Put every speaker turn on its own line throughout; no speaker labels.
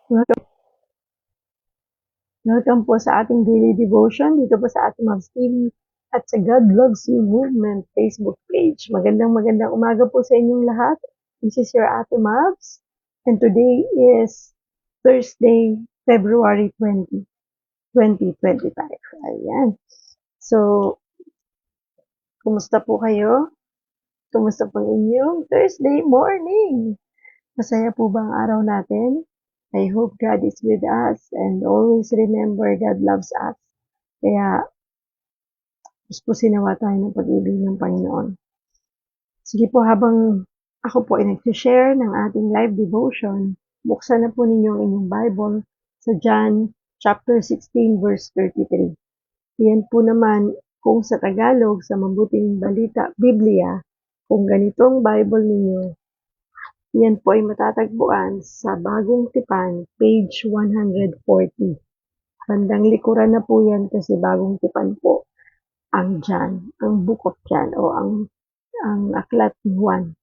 Welcome, welcome po sa ating daily devotion dito po sa ating Mavs TV at sa God Loves You Movement Facebook page. Magandang umaga po sa inyong lahat. This is your Ate Mavs and today is Thursday, February 20, 2025. Ayan. So, kumusta po kayo? Kumusta po inyong Thursday morning? Masaya po ba ang araw natin? I hope God is with us and always remember God loves us. Kaya, puspusin nawa tayo ng pag-ibig ng Panginoon. Sige po, habang ako po ay nag-share ng ating live devotion, buksan na po ninyo ang inyong Bible sa John chapter 16 verse 33. Yan po naman kung sa Tagalog, sa Mabuting Balita, Biblia, kung ganitong Bible ninyo, yan po ay matatagpuan sa Bagong Tipan, page 140. Bandang likuran na po yan kasi Bagong Tipan po ang John, ang Book of John o ang aklat ni Juan.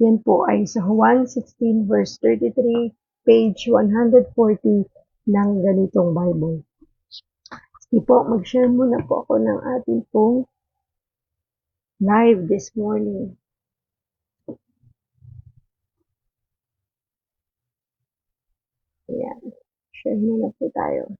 Yan po ay sa Juan 16 verse 33, page 140 ng ganitong Bible. Sige po, mag-share muna po ako ng ating pong live this morning. Ayan, share muna po tayo.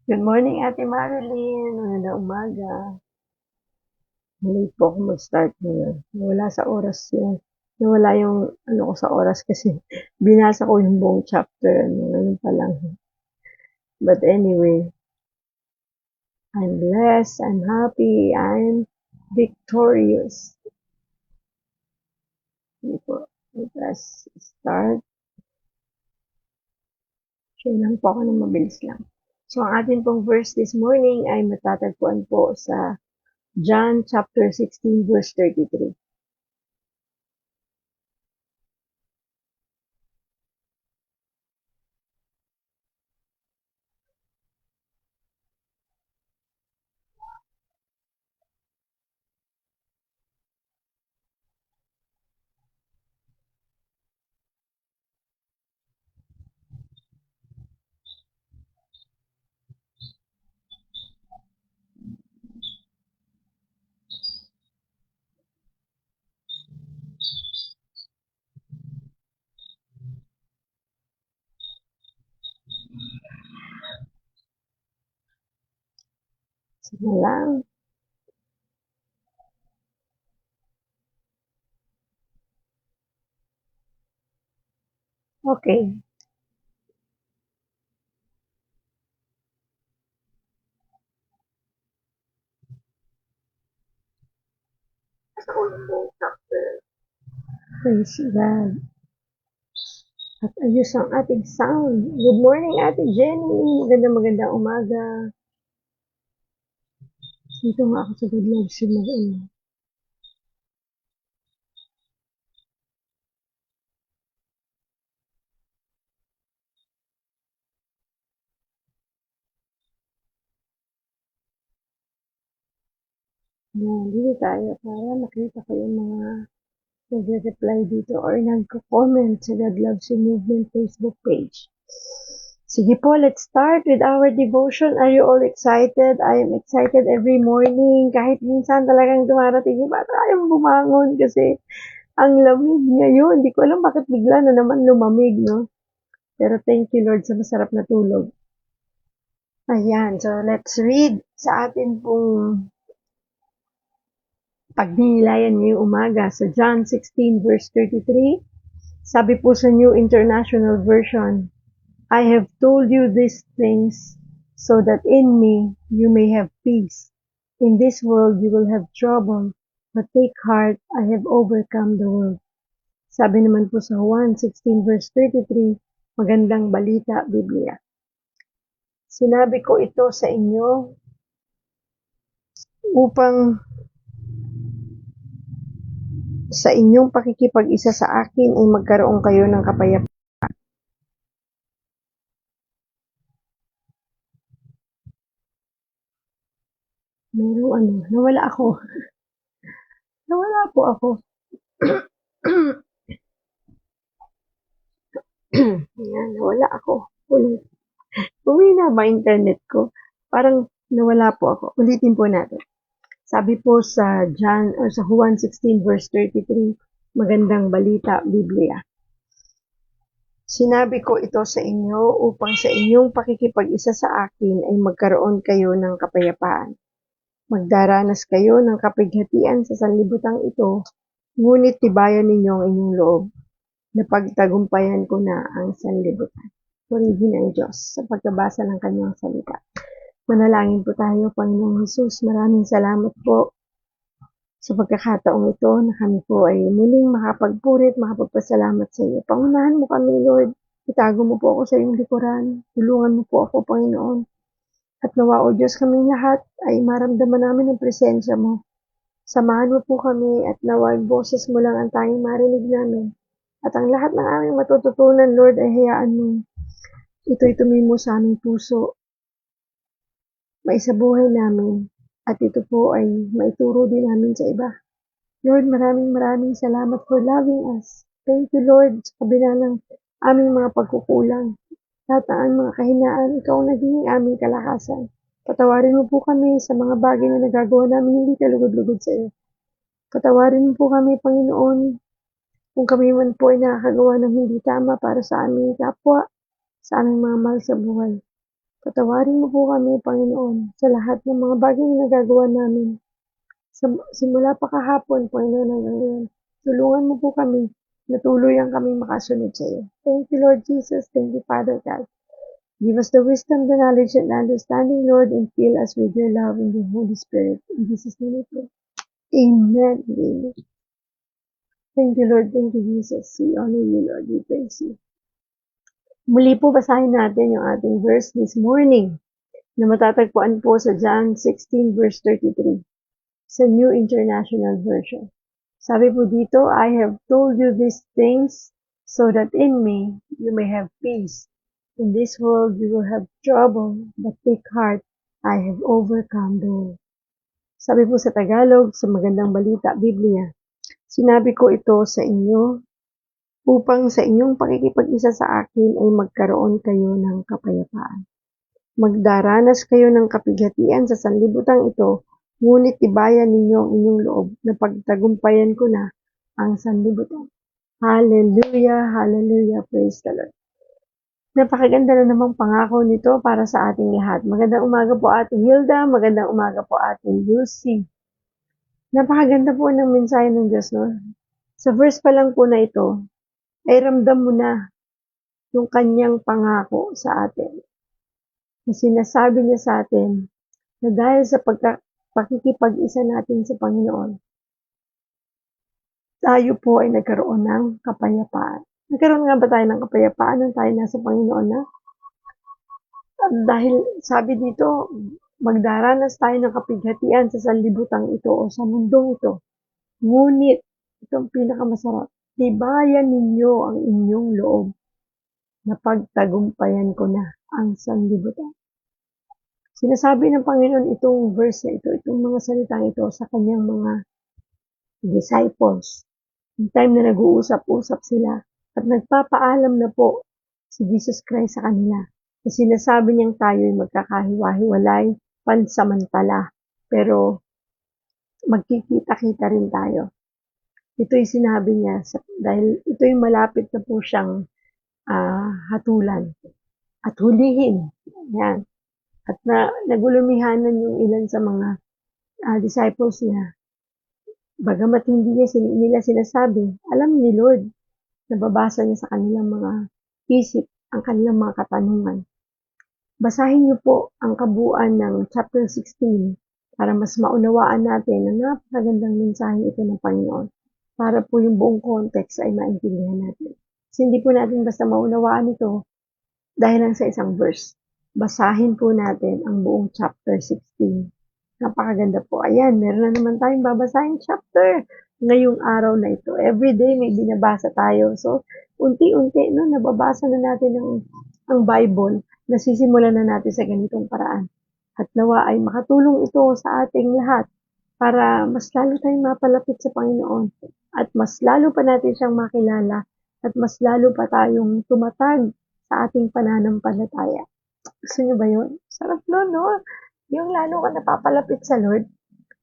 Good morning, Ate Marilyn. Magandang umaga. Late po ako mag-start ngayon. Nawala yung ano ko sa oras kasi binasa ko yung buong chapter. Ngayon pa lang. But anyway, I'm blessed, I'm happy, I'm victorious. Sige po. Let's start. Share lang po ako ng mabilis lang. So, ang atin pong verse this morning ay matatagpuan po sa John chapter 16 verse 33. Sige lang. Okay. Sa unang buong chapter. Praise God. At ayos ang ating sound. Good morning, Ate Jenny. Magandang umaga. Dito nga ako sa Good Loves You mag-ano. Yan, dito tayo para makita ko yung mga nag-reply dito or nagko-comment sa God Loves You Movement Facebook page. Sige po, let's start with our devotion. Are you all excited? I am excited every morning. Kahit minsan talagang dumarating yung bata tayong bumangon kasi ang lamig ngayon. Hindi ko alam bakit bigla na naman lumamig, no? Pero thank you, Lord, sa masarap na tulog. Ayan, so let's read sa atin pong pagnilayan ngayong umaga sa John 16 verse 33. Sabi po sa New International Version, I have told you these things so that in me you may have peace. In this world you will have trouble, but take heart, I have overcome the world. Sabi naman po sa Juan 16 verse 33, magandang balita, Biblia. Sinabi ko ito sa inyo upang sa inyong pakikipag-isa sa akin ay magkaroon kayo ng kapayapaan. Nawala ako. Nawala po ako. Ayan, nawala ako. Humina ba internet ko? Parang nawala po ako. Ulitin po natin. Sabi po sa Juan 16 verse 33, magandang balita, Biblia. Sinabi ko ito sa inyo upang sa inyong pakikipag-isa sa akin ay magkaroon kayo ng kapayapaan. Magdaranas kayo ng kapighatian sa sanlibutan ito, ngunit tibayan ninyo ang inyong loob. Napagtagumpayan ko na ang sanlibutan. Purihin ang Diyos sa pagkabasa ng kanyang salita. Manalangin po tayo, Panginoong Hesus. Maraming salamat po sa pagkakataong ito na kami po ay muling makapagpurit, makapagpasalamat sa iyo. Pangunahan mo kami, Lord. Itago mo po ako sa iyong likuran. Tulungan mo po ako, Panginoon. At nawa, O Diyos, kaming lahat ay maramdaman namin ang presensya mo. Samahan mo po kami at nawa, boses mo lang ang tanging marinig namin. At ang lahat ng aming matututunan, Lord, ay hayaan mo. Ito'y tumimo sa aming puso. Maisabuhay namin. At ito po ay maituro din namin sa iba. Lord, maraming salamat for loving us. Thank you, Lord, sa kabila ng aming mga pagkukulang. Lahat ng mga kahinaan, ikaw ang naging aming kalakasan. Patawarin mo po kami sa mga bagay na nagagawa namin hindi kalugod-lugod sa iyo. Patawarin mo po kami, Panginoon, kung kami man po ay nakakagawa ng hindi tama para sa aming kapwa, sa aming mga mahal sa buhay. Patawarin mo po kami, Panginoon, sa lahat ng mga bagay na nagagawa namin. Simula pa kahapon, Panginoon, hanggang ngayon. Tulungan mo po kami na tuluyang kami makasunod sa iyo. Thank you, Lord Jesus. Thank you, Father God. Give us the wisdom, the knowledge, and understanding, Lord, and fill us with your love and your Holy Spirit. In Jesus' name we pray. Amen. Amen. Thank you, Lord. Thank you, Jesus. We honor you, Lord. We praise you. Muli po basahin natin yung ating verse this morning na matatagpuan po sa John 16 verse 33 sa New International Version. Sabi po dito, I have told you these things so that in me you may have peace. In this world you will have trouble, but take heart, I have overcome the world. Sabi po sa Tagalog, sa Magandang Balita, Biblia, sinabi ko ito sa inyo upang sa inyong pakikipag-isa sa akin ay magkaroon kayo ng kapayapaan. Magdaranas kayo ng kapighatian sa sanlibutan ito, ngunit tibayan ninyo ang inyong loob na pagtagumpayan ko na ang sanlibutan. Hallelujah, hallelujah, praise the Lord. Napakaganda na namang pangako nito para sa ating lahat. Magandang umaga po Ate Hilda, magandang umaga po Ate Lucy. Napakaganda po ng mensahe ng Diyos, no? Sa verse pa lang po na ito, ay ramdam mo na yung kanyang pangako sa atin. Na sinasabi niya sa atin na dahil sa pakikipag-isa natin sa Panginoon, tayo po ay nagkaroon ng kapayapaan. Nagkaroon nga ba tayo ng kapayapaan nung tayo nasa Panginoon na? Dahil sabi dito, magdaranas tayo ng kapighatian sa sanlibutan ito o sa mundong ito. Ngunit, itong pinakamasarap, tibayan ninyo ang inyong loob na pagtagumpayan ko na ang sanlibutan. Sinasabi ng Panginoon itong verse na ito, itong mga salitang ito sa kanyang mga disciples. Yung time na nag-uusap-usap sila at nagpapaalam na po si Jesus Christ sa kanila. Na sinasabi niyang tayo ay magkakahiwa-hiwalay, pansamantala, pero magkikita-kita rin tayo. Ito'y sinabi niya dahil ito'y malapit na po siyang hatulan at hulihin. Yan. At nagulumihanan yung ilan sa mga disciples niya. Bagamat hindi nila sinasabi, alam ni Lord, nababasa niya sa kanilang mga isip ang kanilang mga katanungan. Basahin niyo po ang kabuuan ng chapter 16 para mas maunawaan natin ang napakagandang mensahe ito ng Panginoon. para po yung buong context ay maintindihan natin. Kasi hindi po natin basta maunawaan ito dahil lang sa isang verse. Basahin po natin ang buong chapter 16. Napakaganda po. Ayan, meron na naman tayong babasahin chapter ngayong araw na ito. Every day may binabasa tayo. So, unti-unti, no, nababasa na natin ang Bible. Nasisimulan na natin sa ganitong paraan. At nawa ay makatulong ito sa ating lahat para mas lalo tayong mapalapit sa Panginoon at mas lalo pa natin siyang makilala at mas lalo pa tayong tumatag sa ating pananampalataya. Gusto niyo ba yun? Sarap nun, no? Yung lalo ka napapalapit sa Lord.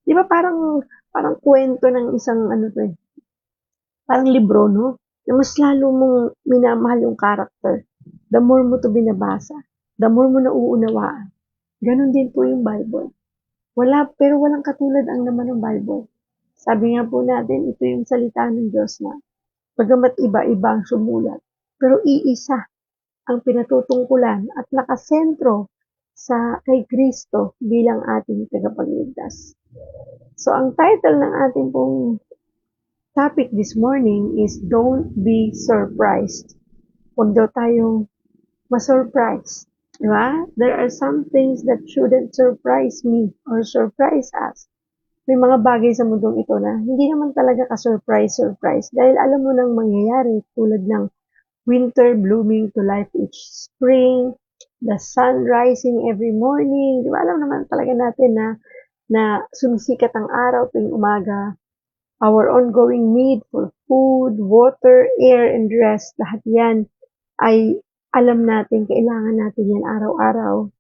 Di ba parang kwento ng isang ano to eh, parang libro, no? Na mas lalo mong minamahal yung character. The more mo to binabasa, the more mo nauunawaan. Ganon din po yung Bible. Pero walang katulad ang naman ng Bible. Sabi nga po natin, ito yung salita ng Diyos na bagamat iba-iba ang sumulat, pero iisa ang pinatutungkulan at nakasentro sa kay Kristo bilang ating tagapagligtas. So, ang title ng ating pong topic this morning is Don't Be Surprised. Huwag daw tayong ma-surprise. Diba? There are some things that shouldn't surprise me or surprise us. May mga bagay sa mundong ito na hindi naman talaga ka-surprise dahil alam mo nang mangyayari tulad ng winter blooming to life each spring, the sun rising every morning. Di ba alam naman talaga natin na sumisikat ang araw tuwing umaga. Our ongoing need for food, water, air, and rest, lahat yan ay alam natin, kailangan natin yan araw-araw.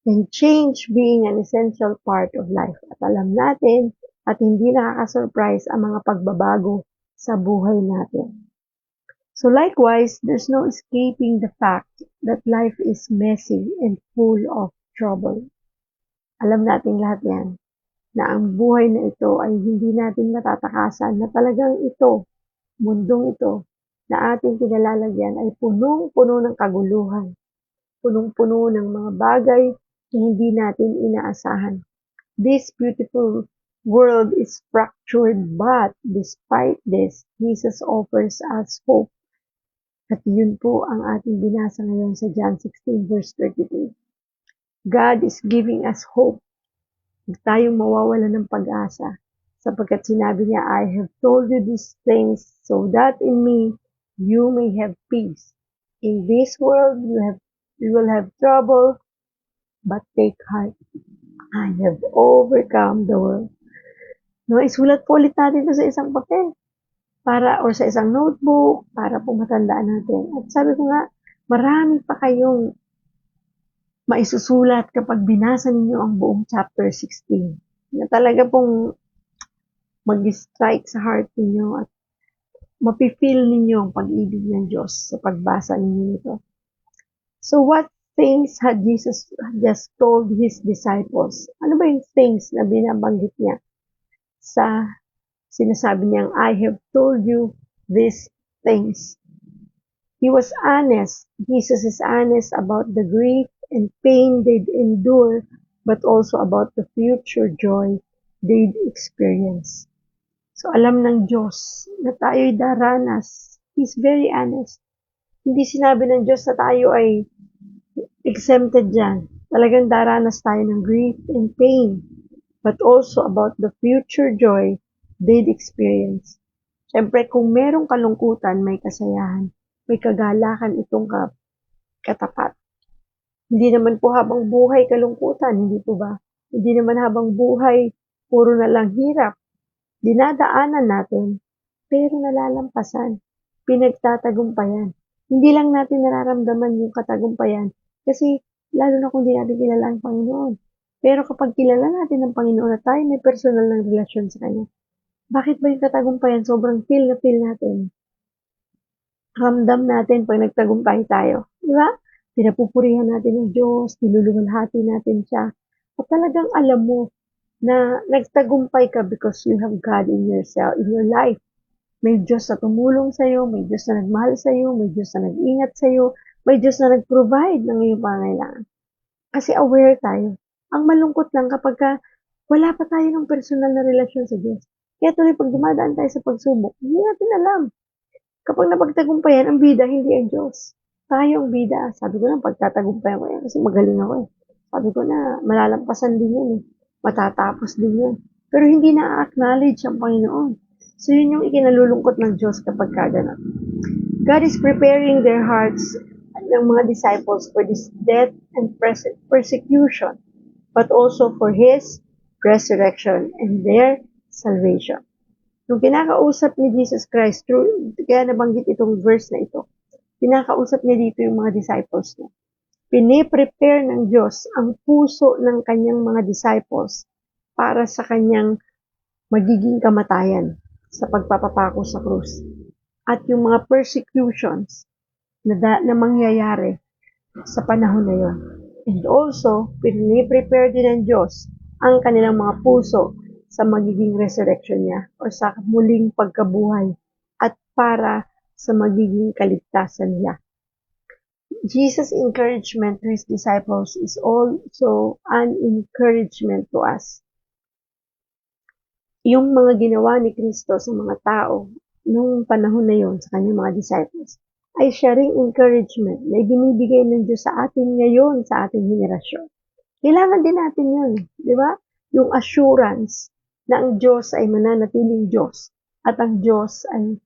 And change being an essential part of life. At alam natin at hindi nakaka-surprise ang mga pagbabago sa buhay natin. So likewise, there's no escaping the fact that life is messy and full of trouble. Alam natin lahat yan, na ang buhay na ito ay hindi natin matatakasan, na talagang ito, mundong ito, na ating kinalalagyan ay punong-puno ng kaguluhan, punong-puno ng mga bagay na hindi natin inaasahan. This beautiful world is fractured, but despite this, Jesus offers us hope. At yun po ang ating binasa ngayon sa John 16 verse 33. God is giving us hope. Huwag tayong mawawala ng pag-asa sapagkat sinabi niya, I have told you these things so that in me you may have peace. In this world you will have trouble, but take heart. I have overcome the world. No, isulat po ulit natin ito sa isang papel or sa isang notebook para po matandaan natin. At sabi ko nga, marami pa kayong maisusulat kapag binasa ninyo ang buong chapter 16. Na talaga pong mag-strike sa heart ninyo at mapifeel ninyo ang pag-ibig ng Diyos sa pagbasa ninyo nito. So what things had Jesus just told His disciples? Ano ba yung things na binabanggit niya sa sinasabi niyang, I have told you these things? He was honest. Jesus is honest about the grief and pain they'd endure, but also about the future joy they'd experience. So alam ng Diyos na tayo'y daranas. He's very honest. Hindi sinabi ng Diyos na tayo ay exempted dyan. Talagang daranas tayo ng grief and pain, but also about the future joy they'd experience. Siyempre, kung merong kalungkutan, may kasayahan, may kagalakan itong katapat. Hindi naman po habang buhay kalungkutan, hindi po ba? Hindi naman habang buhay puro na lang hirap. Dinadaanan natin, pero nalalampasan, pinagtatagumpayan. Hindi lang natin nararamdaman yung katagumpayan kasi lalo na kung di natin kilala ang Panginoon. Pero kapag kilala natin ang Panginoon at tayo may personal na relasyon sa Kanya, bakit ba yung katagumpayan sobrang feel natin? Ramdam natin pag nagtagumpay tayo. Di ba? Pinapupurihan natin ang Diyos, niluluwalhati natin siya. At talagang alam mo na nagtagumpay ka because you have God in yourself, in your life. May Diyos na tumulong sa'yo, may Diyos na nagmahal sa'yo, may Diyos na nag-ingat sa'yo, may Diyos na nag-provide ng iyong pangailangan. Kasi aware tayo. Ang malungkot lang kapag wala pa tayo ng personal na relasyon sa Diyos. Kaya tuloy pag dumadaan tayo sa pagsubok, hindi natin alam. Kapag napagtagumpayan, ang bida, hindi ang Diyos. Tayo ang bida. Sabi ko na, pagtatagumpayan ko yan kasi magaling ako eh. Sabi ko na, malalampasan din yun eh. Matatapos din yun. Pero hindi na-acknowledge ang Panginoon. So yun yung ikinalulungkot ng Diyos kapag kagana. God is preparing their hearts ng mga disciples for this death and persecution, but also for His resurrection and their salvation. Nung kinakausap ni Jesus Christ, kaya nabanggit itong verse na ito, kinakausap niya dito yung mga disciples niya. Piniprepare ng Diyos ang puso ng kanyang mga disciples para sa kanyang magiging kamatayan sa pagpapapako sa krus. At yung mga persecutions na mangyayari sa panahon na yon. And also, piniprepare din ng Diyos ang kanilang mga puso sa magiging resurrection niya o sa muling pagkabuhay at para sa magiging kaligtasan niya. Jesus' encouragement to His disciples is also an encouragement to us. Yung mga ginawa ni Kristo sa mga tao nung panahon na yon sa kanyang mga disciples ay sharing encouragement na ibinibigay ng Diyos sa atin ngayon, sa ating henerasyon. Kailangan din natin yun, di ba? Yung assurance na ang Diyos ay mananatiling Diyos at ang Diyos ay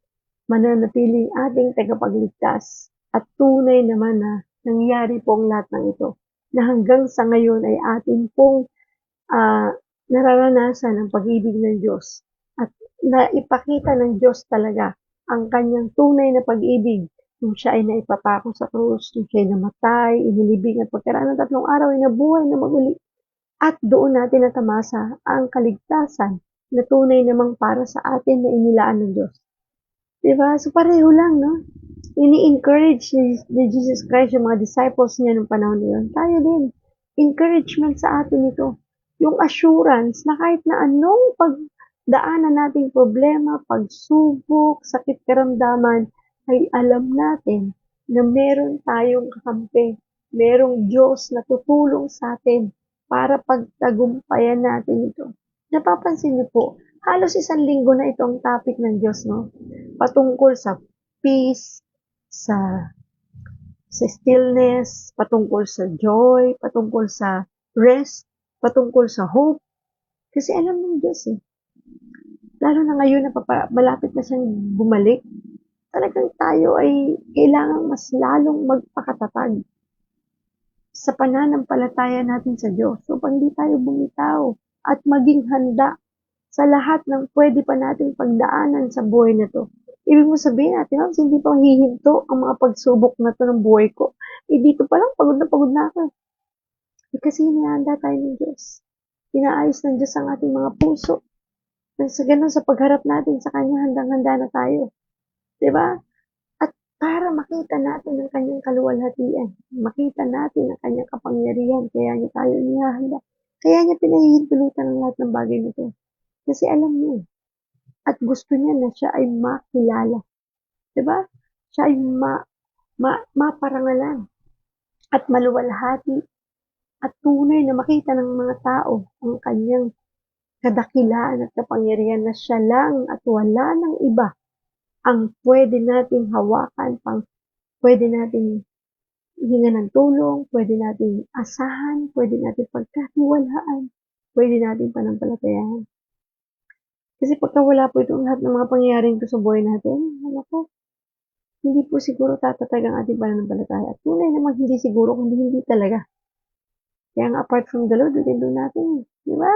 mananatiling ating tagapagligtas at tunay naman na nangyari po ang lahat ng ito na hanggang sa ngayon ay atin pong nararanasan ang pag-ibig ng Diyos at naipakita ng Diyos talaga ang kanyang tunay na pag-ibig nung siya ay naipapako sa krus, nung siya ay namatay, inilibing at pagkaraan ng 3 araw ay nabuhay na maguli. At doon natin natamasa ang kaligtasan na tunay namang para sa atin na inilaan ng Diyos. Diba? So pareho lang, no? Ini-encourage ni Jesus Christ yung mga disciples niya nung panahon na yun. Tayo din. Encouragement sa atin ito. Yung assurance na kahit na anong pagdaanan nating problema, pagsubok, sakit karamdaman, ay alam natin na meron tayong kakampi, merong Diyos na tutulong sa atin para pagtagumpayan natin ito. Napapansin niyo po, halos 1 linggo na itong topic ng Diyos, no? Patungkol sa peace, sa stillness, patungkol sa joy, patungkol sa rest, patungkol sa hope. Kasi alam ng Diyos eh. Lalo na ngayon na malapit na siyang bumalik, talagang tayo ay kailangang mas lalong magpakatatag sa pananampalataya natin sa Diyos upang hindi tayo bumitaw at maging handa sa lahat ng pwede pa nating pagdaanan sa buhay na to. Ibig mo sabihin natin, hindi pa hihinto ang mga pagsubok na to ng buhay ko. Dito pa lang, pagod na ako. Kasi hinihanda tayo ng Diyos. Inaayos ng Diyos ang ating mga puso. Sa ganun, sa pagharap natin sa Kanya, handang-handa na tayo. Diba? At para makita natin ang kanyang kaluwalhatian, makita natin ang kanyang kapangyarihan, kaya niya tayo inihahanda. Kaya niya pinahihintulutan ang lahat ng bagay nito. Kasi alam niya. At gusto niya na siya ay makilala. Diba? Siya ay maparangalan at maluwalhati at tunay na makita ng mga tao ang kanyang kadakilaan at kapangyarihan na siya lang at wala ng iba ang pwede nating hawakan, pwede nating hingan ng tulong, pwede nating asahan, pwede nating pagkatiwalaan, pwede nating panampalatayahan. Kasi pagka wala po itong lahat ng mga pangyayaring ito sa buhay natin, hindi po siguro tatatag ang ating pananampalataya. At tunay namang hindi siguro, kundi hindi talaga. Kaya nga apart from the Lord, we can do nothing. Di ba?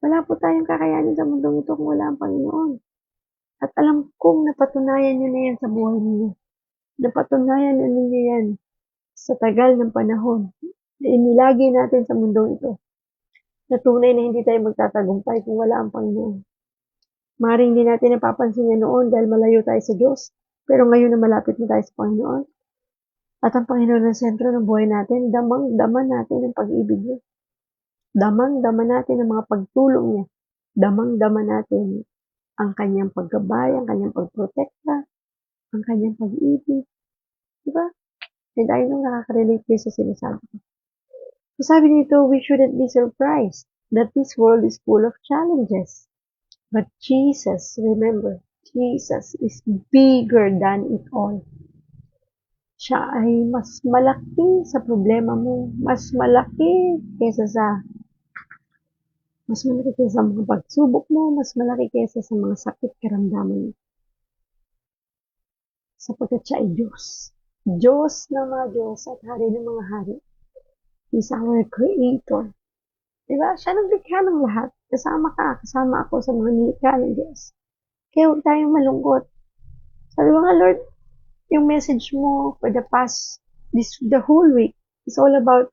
Wala po tayong kakayanin sa mundong ito kung wala ang Panginoon. At alam kong napatunayan nyo na yan sa buhay ninyo. Napatunayan na ninyo yan sa tagal ng panahon na inilagay natin sa mundong ito. Na tunay na hindi tayo magtatagumpay kung wala ang Panginoon. Maring hindi natin napapansin yan noon dahil malayo tayo sa Diyos. Pero ngayon na malapit na tayo sa Panginoon. At ang Panginoon ang sentro ng buhay natin, damang-dama natin ang pag-ibig niya. Damang-dama natin ang mga pagtulong niya. Damang-dama natin ang kanyang paggabay, ang kanyang pagprotekta, ang kanyang pag-ibig. Diba? And I know nakaka-relate kayo sa sinasabi ko. So sabi nito, we shouldn't be surprised that this world is full of challenges. But Jesus, remember, Jesus is bigger than it all. Siya ay mas malaki sa problema mo, mas malaki kaysa sa mga pagsubok mo, mas malaki kaysa sa mga sakit karamdaman mo. Sapagkat siya ay Diyos. Diyos na mga Diyos at Hari ng mga Hari. He's our Creator. Diba? Siya naglikha ng lahat. Kasama ako sa mga nilikha ng Diyos. Kaya huwag tayong malungkot. Sabi ko nga, Lord, yung message mo for the whole week is all about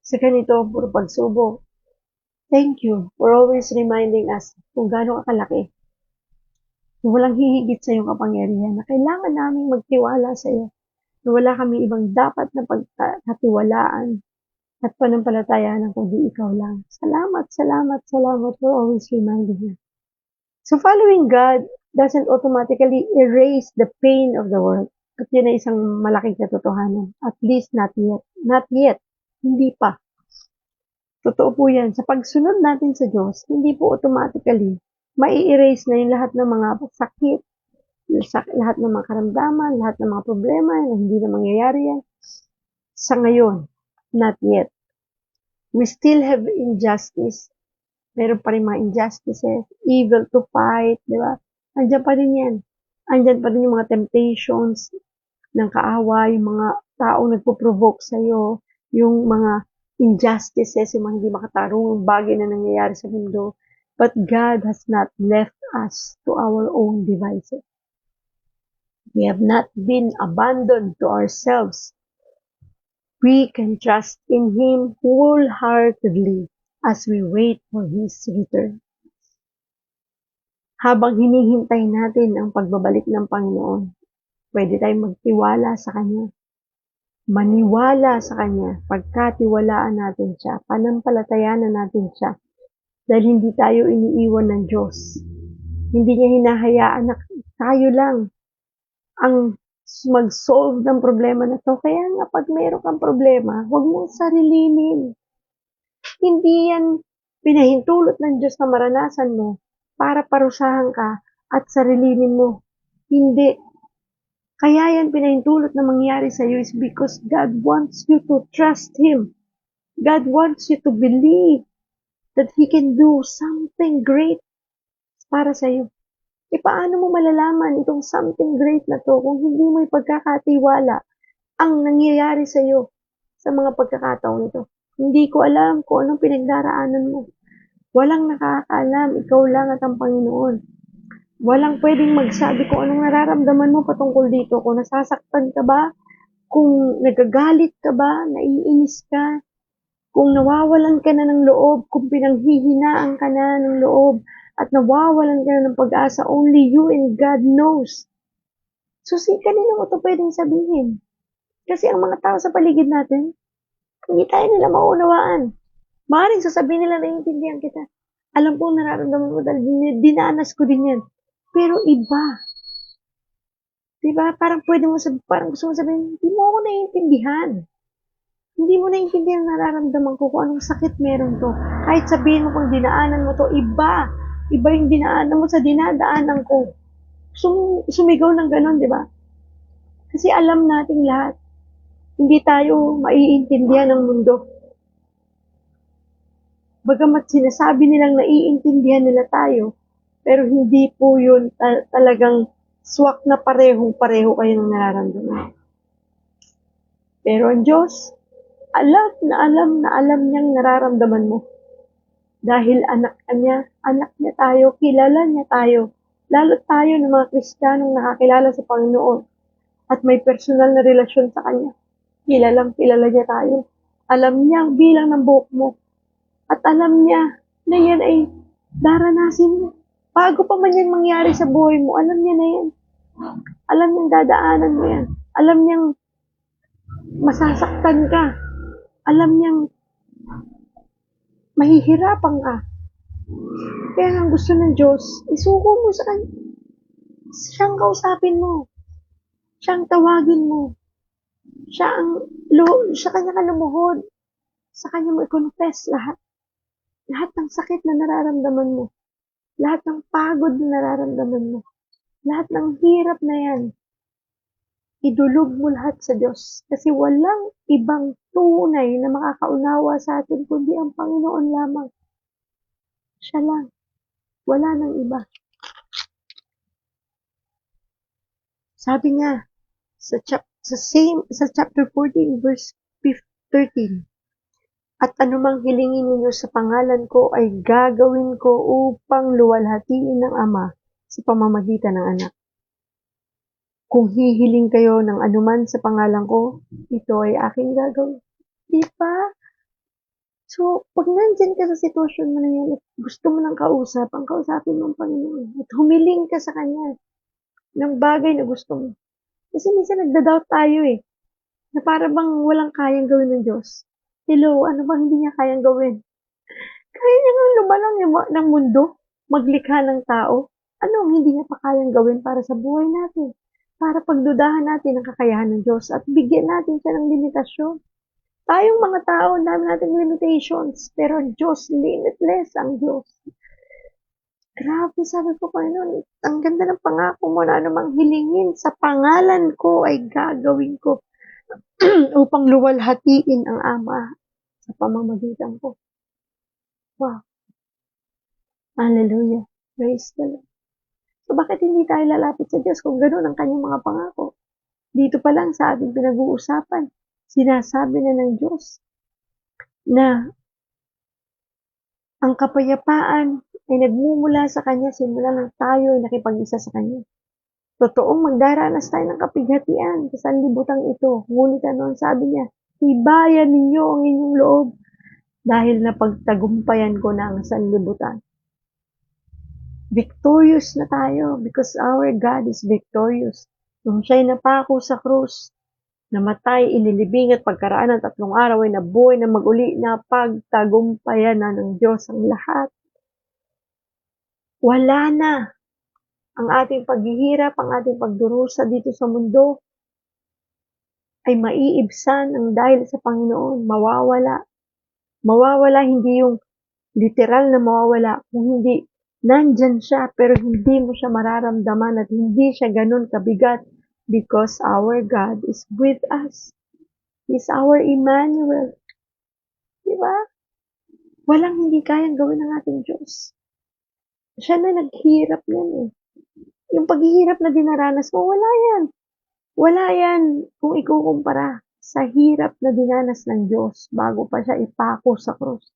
sa ganito, puro pagsubok. Thank you for always reminding us kung gaano kalaki. Walang hihigit sa iyong kapangyarihan na kailangan naming magtiwala sa iyo. Na wala kami ibang dapat na pagkatiwalaan at panampalatayaan kundi ikaw lang. Salamat for always reminding me. So following God doesn't automatically erase the pain of the world. At yun ay isang malaking katotohanan. At least not yet. Not yet. Hindi pa. Totoo po yan. Sa pagsunod natin sa Diyos, hindi po automatically mai-erase na yung lahat ng mga sakit, lahat ng mga karamdaman, lahat ng mga problema na hindi na mangyayari yan. Sa ngayon, not yet. We still have injustice. Meron pa rin mga injustices, evil to fight, di ba? Andiyan pa rin yan. Andiyan pa rin yung mga temptations ng kaawa, yung mga taong nagpo-provoke sa'yo, yung mga injustices, yung mga hindi makatarungang bagay na nangyayari sa mundo. But God has not left us to our own devices. We have not been abandoned to ourselves. We can trust in Him wholeheartedly as we wait for His return. Habang hinihintay natin ang pagbabalik ng Panginoon, pwede tayong magtiwala sa Kanya. Maniwala sa Kanya, pagkatiwalaan natin siya, panampalatayanan natin siya, dahil hindi tayo iniiwan ng Diyos. Hindi niya hinahayaan na tayo lang ang mag-solve ng problema na to. Kaya nga, pag meron kang problema, huwag mong sarilinin. Hindi yan pinahintulot ng Diyos na maranasan mo para parusahan ka at sarilinin mo. Hindi. Kaya yan pinahintulot na mangyari sa iyo is because God wants you to trust Him. God wants you to believe that He can do something great para sa iyo. E paano mo malalaman itong something great na to kung hindi mo ipagkakatiwala ang nangyayari sa iyo sa mga pagkakataon ito? Hindi ko alam kung anong pinagdaraanan mo. Walang nakakaalam, ikaw lang at ang Panginoon. Walang pwedeng magsabi kung anong nararamdaman mo patungkol dito. Kung nasasaktan ka ba? Kung nagagalit ka ba? Naiinis ka? Kung nawawalan ka na ng loob? Kung pinanghihinaan ka na ng loob? At nawawalan ka na ng pag-asa? Only you and God knows. So, kanino mo ito pwedeng sabihin? Kasi ang mga tao sa paligid natin, hindi tayo nila maunawaan. Maaaring sasabihin nila, naiintindihan kita. Alam ko nararamdaman mo dahil dinanas ko din yan. Pero iba. Diba? Parang gusto mo sabihin, hindi mo ako naiintindihan. Hindi mo naiintindihan nararamdaman ko kung anong sakit meron to. Kahit sabihin mo kung dinaanan mo to, iba. Iba yung dinaanan mo sa dinadaanan ko. Sumigaw ng ganon, diba? Kasi alam nating lahat, hindi tayo maiintindihan ng mundo. Bagamat sinasabi nilang naiintindihan nila tayo, pero hindi po yun talagang swak na parehong-pareho kayo ng nararamdaman. Pero ang Diyos, alam niyang nararamdaman mo. Dahil anak niya tayo, kilala niya tayo. Lalo tayo ng mga Kristiyanong nakakilala sa Panginoon at may personal na relasyon sa Kanya. Kilala niya tayo. Alam niya ang bilang ng buhok mo. At alam niya na yan ay daranasin mo. Bago pa man yan mangyari sa buhay mo, alam niya na yan. Alam niyang dadaanan mo yan. Alam niyang masasaktan ka. Alam niyang mahihirapan ka. Kaya ang gusto ng Diyos, isuko mo sa Kanya. Siyang kausapin mo. Siyang tawagin mo. Sa Kanya ka lumuhod. Sa Kanya mo i-confess lahat. Lahat ng sakit na nararamdaman mo. Lahat ng pagod na nararamdaman mo, lahat ng hirap na yan, idulog mo lahat sa Diyos. Kasi walang ibang tunay na makakaunawa sa atin kundi ang Panginoon lamang. Siya lang. Wala nang iba. Sabi niya sa chapter 14 verse 13, at anumang hilingin ninyo sa pangalan ko ay gagawin ko upang luwalhatiin ng Ama sa pamamagitan ng Anak. Kung hihiling kayo ng anuman sa pangalan ko, ito ay aking gagawin. Di ba? So, pag nandyan ka sa sitwasyon mo na yan at gusto mo ng kausapin mo ang Panginoon at humiling ka sa Kanya ng bagay na gusto mo. Kasi minsan nagda-doubt tayo na para bang walang kayang gawin ng Diyos. Hello, ano bang hindi niya kayang gawin? Kaya niya nga lumalang ng mundo, maglikha ng tao. Ano ang hindi niya pa kayang gawin para sa buhay natin? Para pagdudahan natin ang kakayahan ng Diyos at bigyan natin siya ng limitasyon. Tayong mga tao, dami nating limitations, pero Diyos, limitless ang Diyos. Grabe, sabi ko, Panginoon, ang ganda ng pangako mo na anumang hilingin sa pangalan ko ay gagawin ko upang luwalhatiin ang Ama sa pamamagitan ko. Wow. Hallelujah. Praise the Lord. So, bakit hindi tayo lalapit sa Diyos kung gano'n ang kanyang mga pangako? Dito pa lang sa ating pinag-uusapan, sinasabi na ng Diyos na ang kapayapaan ay nagmumula sa Kanya simula nang tayo ay nakipag-isa sa Kanya. Totoong magdaranas tayo ng kapighatian sa sanlibutan ito. Ngunit ano sabi niya? Hibayan ninyo ang inyong loob dahil napagtagumpayan ko na ang sanlibutan. Victorious na tayo because our God is victorious. Nung siya'y napako sa krus, namatay, inilibing at pagkaraan ng 3 araw ay nabuhay na maguli na pagtagumpayan na ng Diyos ang lahat. Wala na ang ating paghihirap, ang ating pagdurusa dito sa mundo ay maiibsan ang dahil sa Panginoon, mawawala. Mawawala hindi yung literal na mawawala, kung hindi nandyan siya pero hindi mo siya mararamdaman at hindi siya ganun kabigat because our God is with us. He's our Emmanuel. Diba? Walang hindi kayang gawin ng ating Diyos. Siya na naghirap yan. Yung paghihirap na dinaranas mo, wala yan. Wala yan kung ikukumpara sa hirap na dinanas ng Diyos bago pa siya ipako sa krus.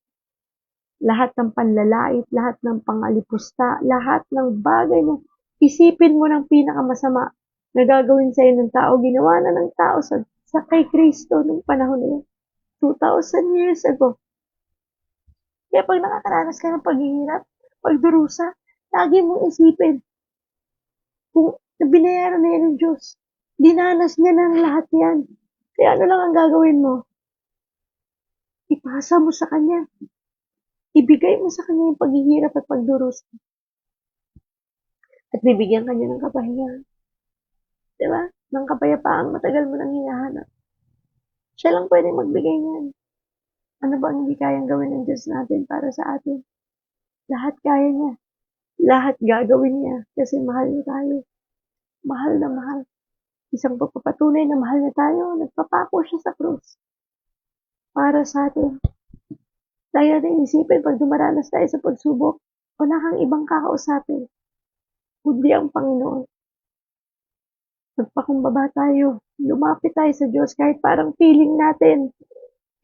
Lahat ng panlalait, lahat ng pangalipusta, lahat ng bagay na isipin mo ng pinakamasama na gagawin sa'yo ng tao, ginawa na ng tao sa kay Kristo nung panahon na yun. 2,000 years ago. Kaya pag nakakaranas ka ng paghihirap, pagdurusa, lagi mong isipin kung binayaran na yan ng Diyos. Dinanas niya ng lahat yan. Kaya ano lang ang gagawin mo? Ipasa mo sa Kanya. Ibigay mo sa Kanya yung paghihirap at pagdurusa. At bibigyan ka niya ng kapahingahan. Diba? Ng kapayapaang matagal mo nang hinahanap. Siya lang pwede magbigay niyan. Ano ba ang hindi kayang gawin ng Diyos natin para sa atin? Lahat kaya niya. Lahat gagawin niya kasi mahal niya tayo. Mahal na mahal. Isang pagpapatunay na mahal niya tayo, nagpapako siya sa krus. Para sa atin. Lagi natin isipin, pag dumaranas tayo sa pagsubok, wala kang ibang kakausapin. Kundi ang Panginoon. Magpakumbaba tayo. Lumapit tayo sa Diyos kahit parang feeling natin.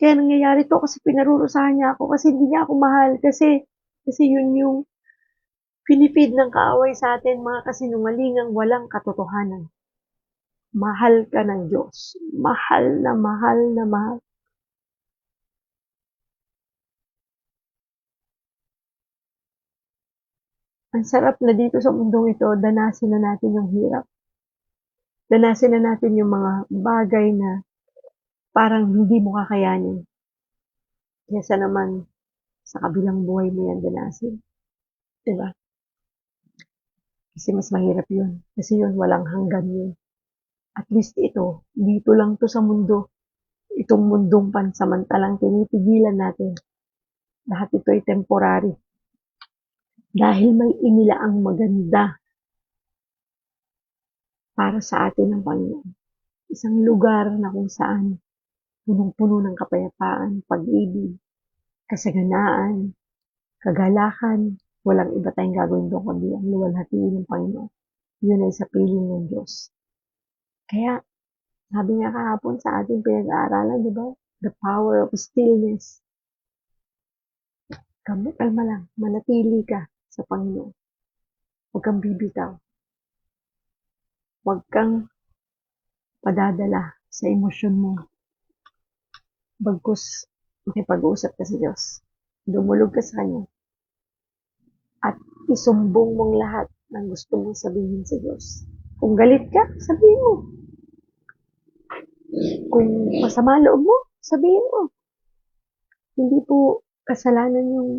Kaya nangyayari to kasi pinarurusahan niya ako, kasi hindi niya ako mahal, kasi yun yung pinifeed ng kaaway sa atin, mga kasinungalingang walang katotohanan. Mahal ka ng Diyos. Mahal na mahal na mahal. Ang sarap na dito sa mundong ito, danasin na natin yung hirap. Danasin na natin yung mga bagay na parang hindi mo kakayanin. Kesa naman sa kabilang buhay mo yan danasin. Diba? Kasi mas mahirap yun. Kasi yun, walang hanggan yun. At least ito, dito lang to sa mundo. Itong mundong pansamantalang tinitigilan natin. Lahat ito ay temporary. Dahil may inilaang maganda para sa atin ng Panginoon. Isang lugar na kung saan punong-puno ng kapayapaan, pag-ibig, kasaganaan, kagalakan, walang iba tayong gagawin doon kundi ang luwalhatiin ng Panginoon. Yun ay sa piling ng Diyos. Kaya, sabi nga kahapon sa ating pinag-aaralan, di ba? The power of stillness. Kalma lang, manatili ka sa Panginoon. Huwag kang bibitaw. Huwag kang padadala sa emosyon mo. Bagkus, makipag-uusap ka sa Diyos. Dumulog ka sa Kanya. At isumbong mong lahat ng gusto mong sabihin sa Diyos. Kung galit ka, sabihin mo. Kung masama loob mo, sabihin mo. Hindi po kasalanan yung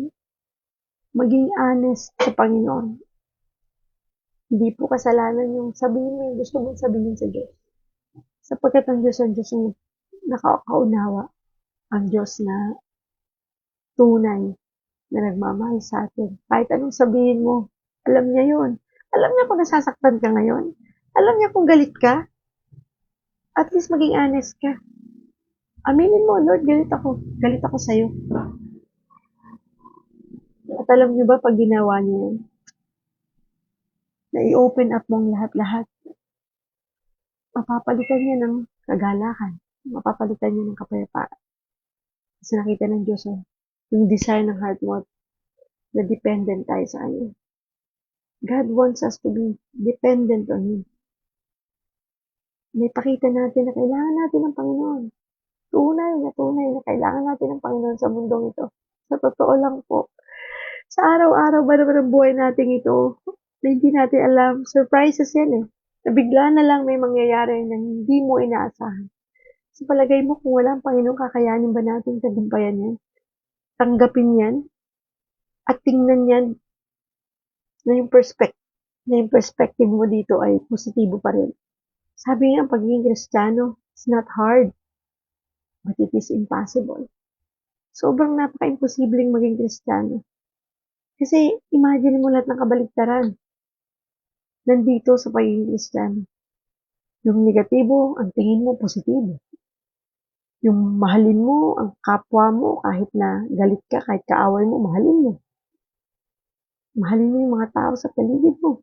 maging honest sa Panginoon. Hindi po kasalanan yung sabihin mo yung gusto mong sabihin sa Diyos. Sapagkat ang Diyos ang nakakaunawa. Ang Diyos na tunay na nagmamahal sa atin. Kahit anong sabihin mo, alam niya yun. Alam niya kung nasasaktan ka ngayon. Alam niya kung galit ka. At least maging honest ka. Aminin mo, Lord, galit ako. Galit ako sa'yo. At alam niyo ba, pag ginawa niyo yun, na i-open up mong lahat-lahat, mapapalitan niya ng kagalakan. Mapapalitan niya ng kapayapaan. Kasi nakita ng Diyos, yung desire ng heart mo, na dependent tayo sa Kanya. God wants us to be dependent on Him. May pakita natin na kailangan natin ng Panginoon. Tunay na kailangan natin ng Panginoon sa mundong ito. Sa totoo lang po. Sa araw-araw ba naman ang buhay natin ito, na hindi natin alam, surprises yan eh. Nabigla na lang may mangyayari na hindi mo inaasahan. Sa palagay mo, kung wala ang Panginoon, kakayanin ba natin tagumpayan yan? Tanggapin yan? At tingnan yan na yung perspective mo dito ay positibo pa rin. Sabi nga, pagiging Kristiyano, it's not hard, but it is impossible. Sobrang napaka-imposibleng maging Kristiyano. Kasi, imagine mo lahat ng kabaligtaran nandito sa pagiging Kristiyano. Yung negatibo, ang tingin mo, positibo. Yung mahalin mo ang kapwa mo, kahit na galit ka, kahit kaaway mo, mahalin mo. Mahalin mo yung mga tao sa paligid mo.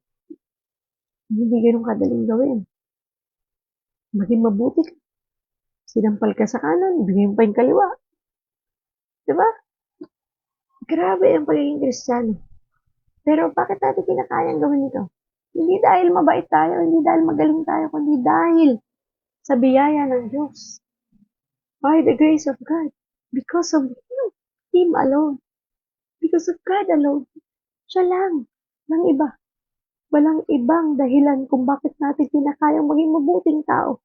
Hindi ganun kadaling gawin. Maging mabuti ka. Sinampal ka sa kanan, ibigay mo pa yung kaliwa. Diba? Grabe ang pagiging Kristiyano. Pero bakit natin kinakayang gawin ito? Hindi dahil mabait tayo, hindi dahil magaling tayo, kundi dahil sa biyaya ng Diyos. By the grace of God. Because of Him alone. Because of God alone. Siya lang. Nang iba. Walang ibang dahilan kung bakit natin kinakayang maging mabuting tao.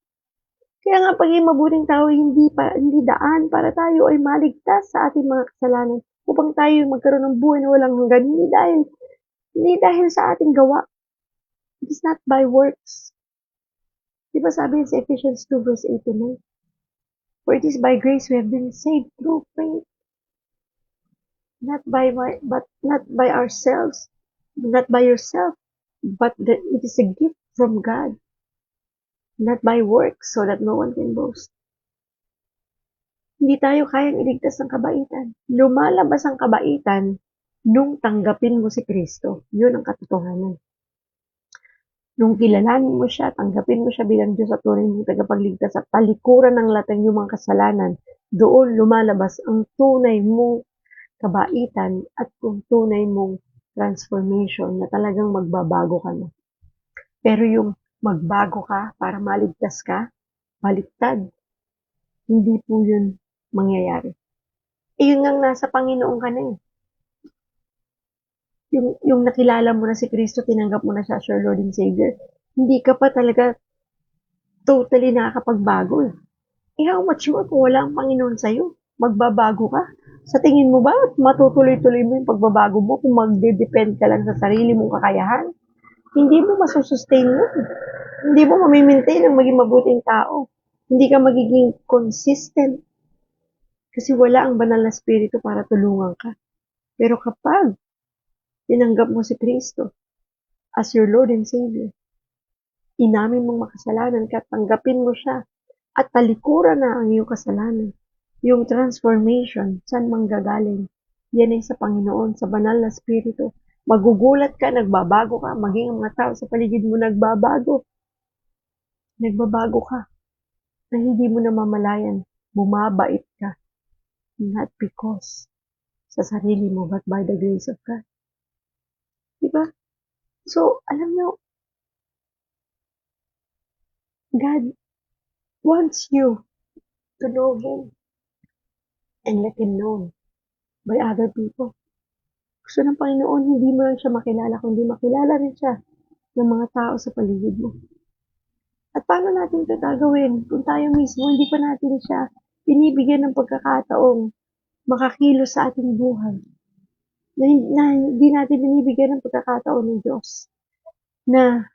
Kaya nga pagiging mabuting tao, hindi daan para tayo ay maligtas sa ating mga kasalanan upang tayo magkaroon ng buhay na walang hanggan. Hindi dahil sa ating gawa. It is not by works. Diba sabi sa Ephesians 2 verse 8 to 9? For it is by grace we have been saved through faith. Not by ourselves, not by yourself, but it is a gift from God. Not by works, so that no one can boast. Hindi tayo kayang iligtas ng kabaitan. Lumalabas ang kabaitan nung tanggapin mo si Kristo. Yun ang katotohanan. Nung kilalanin mo siya, tanggapin mo siya bilang Diyos at tunay mong tagapagligtas at talikuran ng lahat ng iyong mga kasalanan, doon lumalabas ang tunay mong kabaitan at kung tunay mong transformation na talagang magbabago ka na. Pero yung magbago ka para maligtas ka, baliktad. Hindi po yun mangyayari. Yun nga nasa Panginoon ka na eh. Yung nakilala mo na si Kristo, tinanggap mo na siya as your Lord and Savior, hindi ka pa talaga totally nakakapagbago eh. How much more kung wala ang Panginoon sa'yo? Magbabago ka? Sa tingin mo ba matutuloy-tuloy mo yung pagbabago mo kung magde-depend ka lang sa sarili mong kakayahan? Hindi mo masusustain yun. Hindi mo mamimaintain ang maging mabuting tao. Hindi ka magiging consistent. Kasi wala ang banal na spirito para tulungan ka. Pero kapag tinanggap mo si Kristo as your Lord and Savior, inamin mong makasalanan ka, tanggapin mo siya, at talikuran na ang iyong kasalanan. Yung transformation, saan manggagaling? Yan ay sa Panginoon, sa banal na Espiritu. Magugulat ka, nagbabago ka, maging ang mga tao sa paligid mo nagbabago. Nagbabago ka, na hindi mo namamalayan, bumabait ka. Not because sa sarili mo, but by the grace of God. Diba? So, alam nyo, God wants you to know Him and let Him know by other people. Gusto ng Panginoon, hindi mo lang siya makilala, kundi makilala rin siya ng mga tao sa paligid mo. At paano natin ito gagawin kung tayo mismo hindi pa natin siya binibigyan ng pagkakataong makakilos sa ating buhay? Na hindi natin binibigyan ng pagkakataon ng Diyos na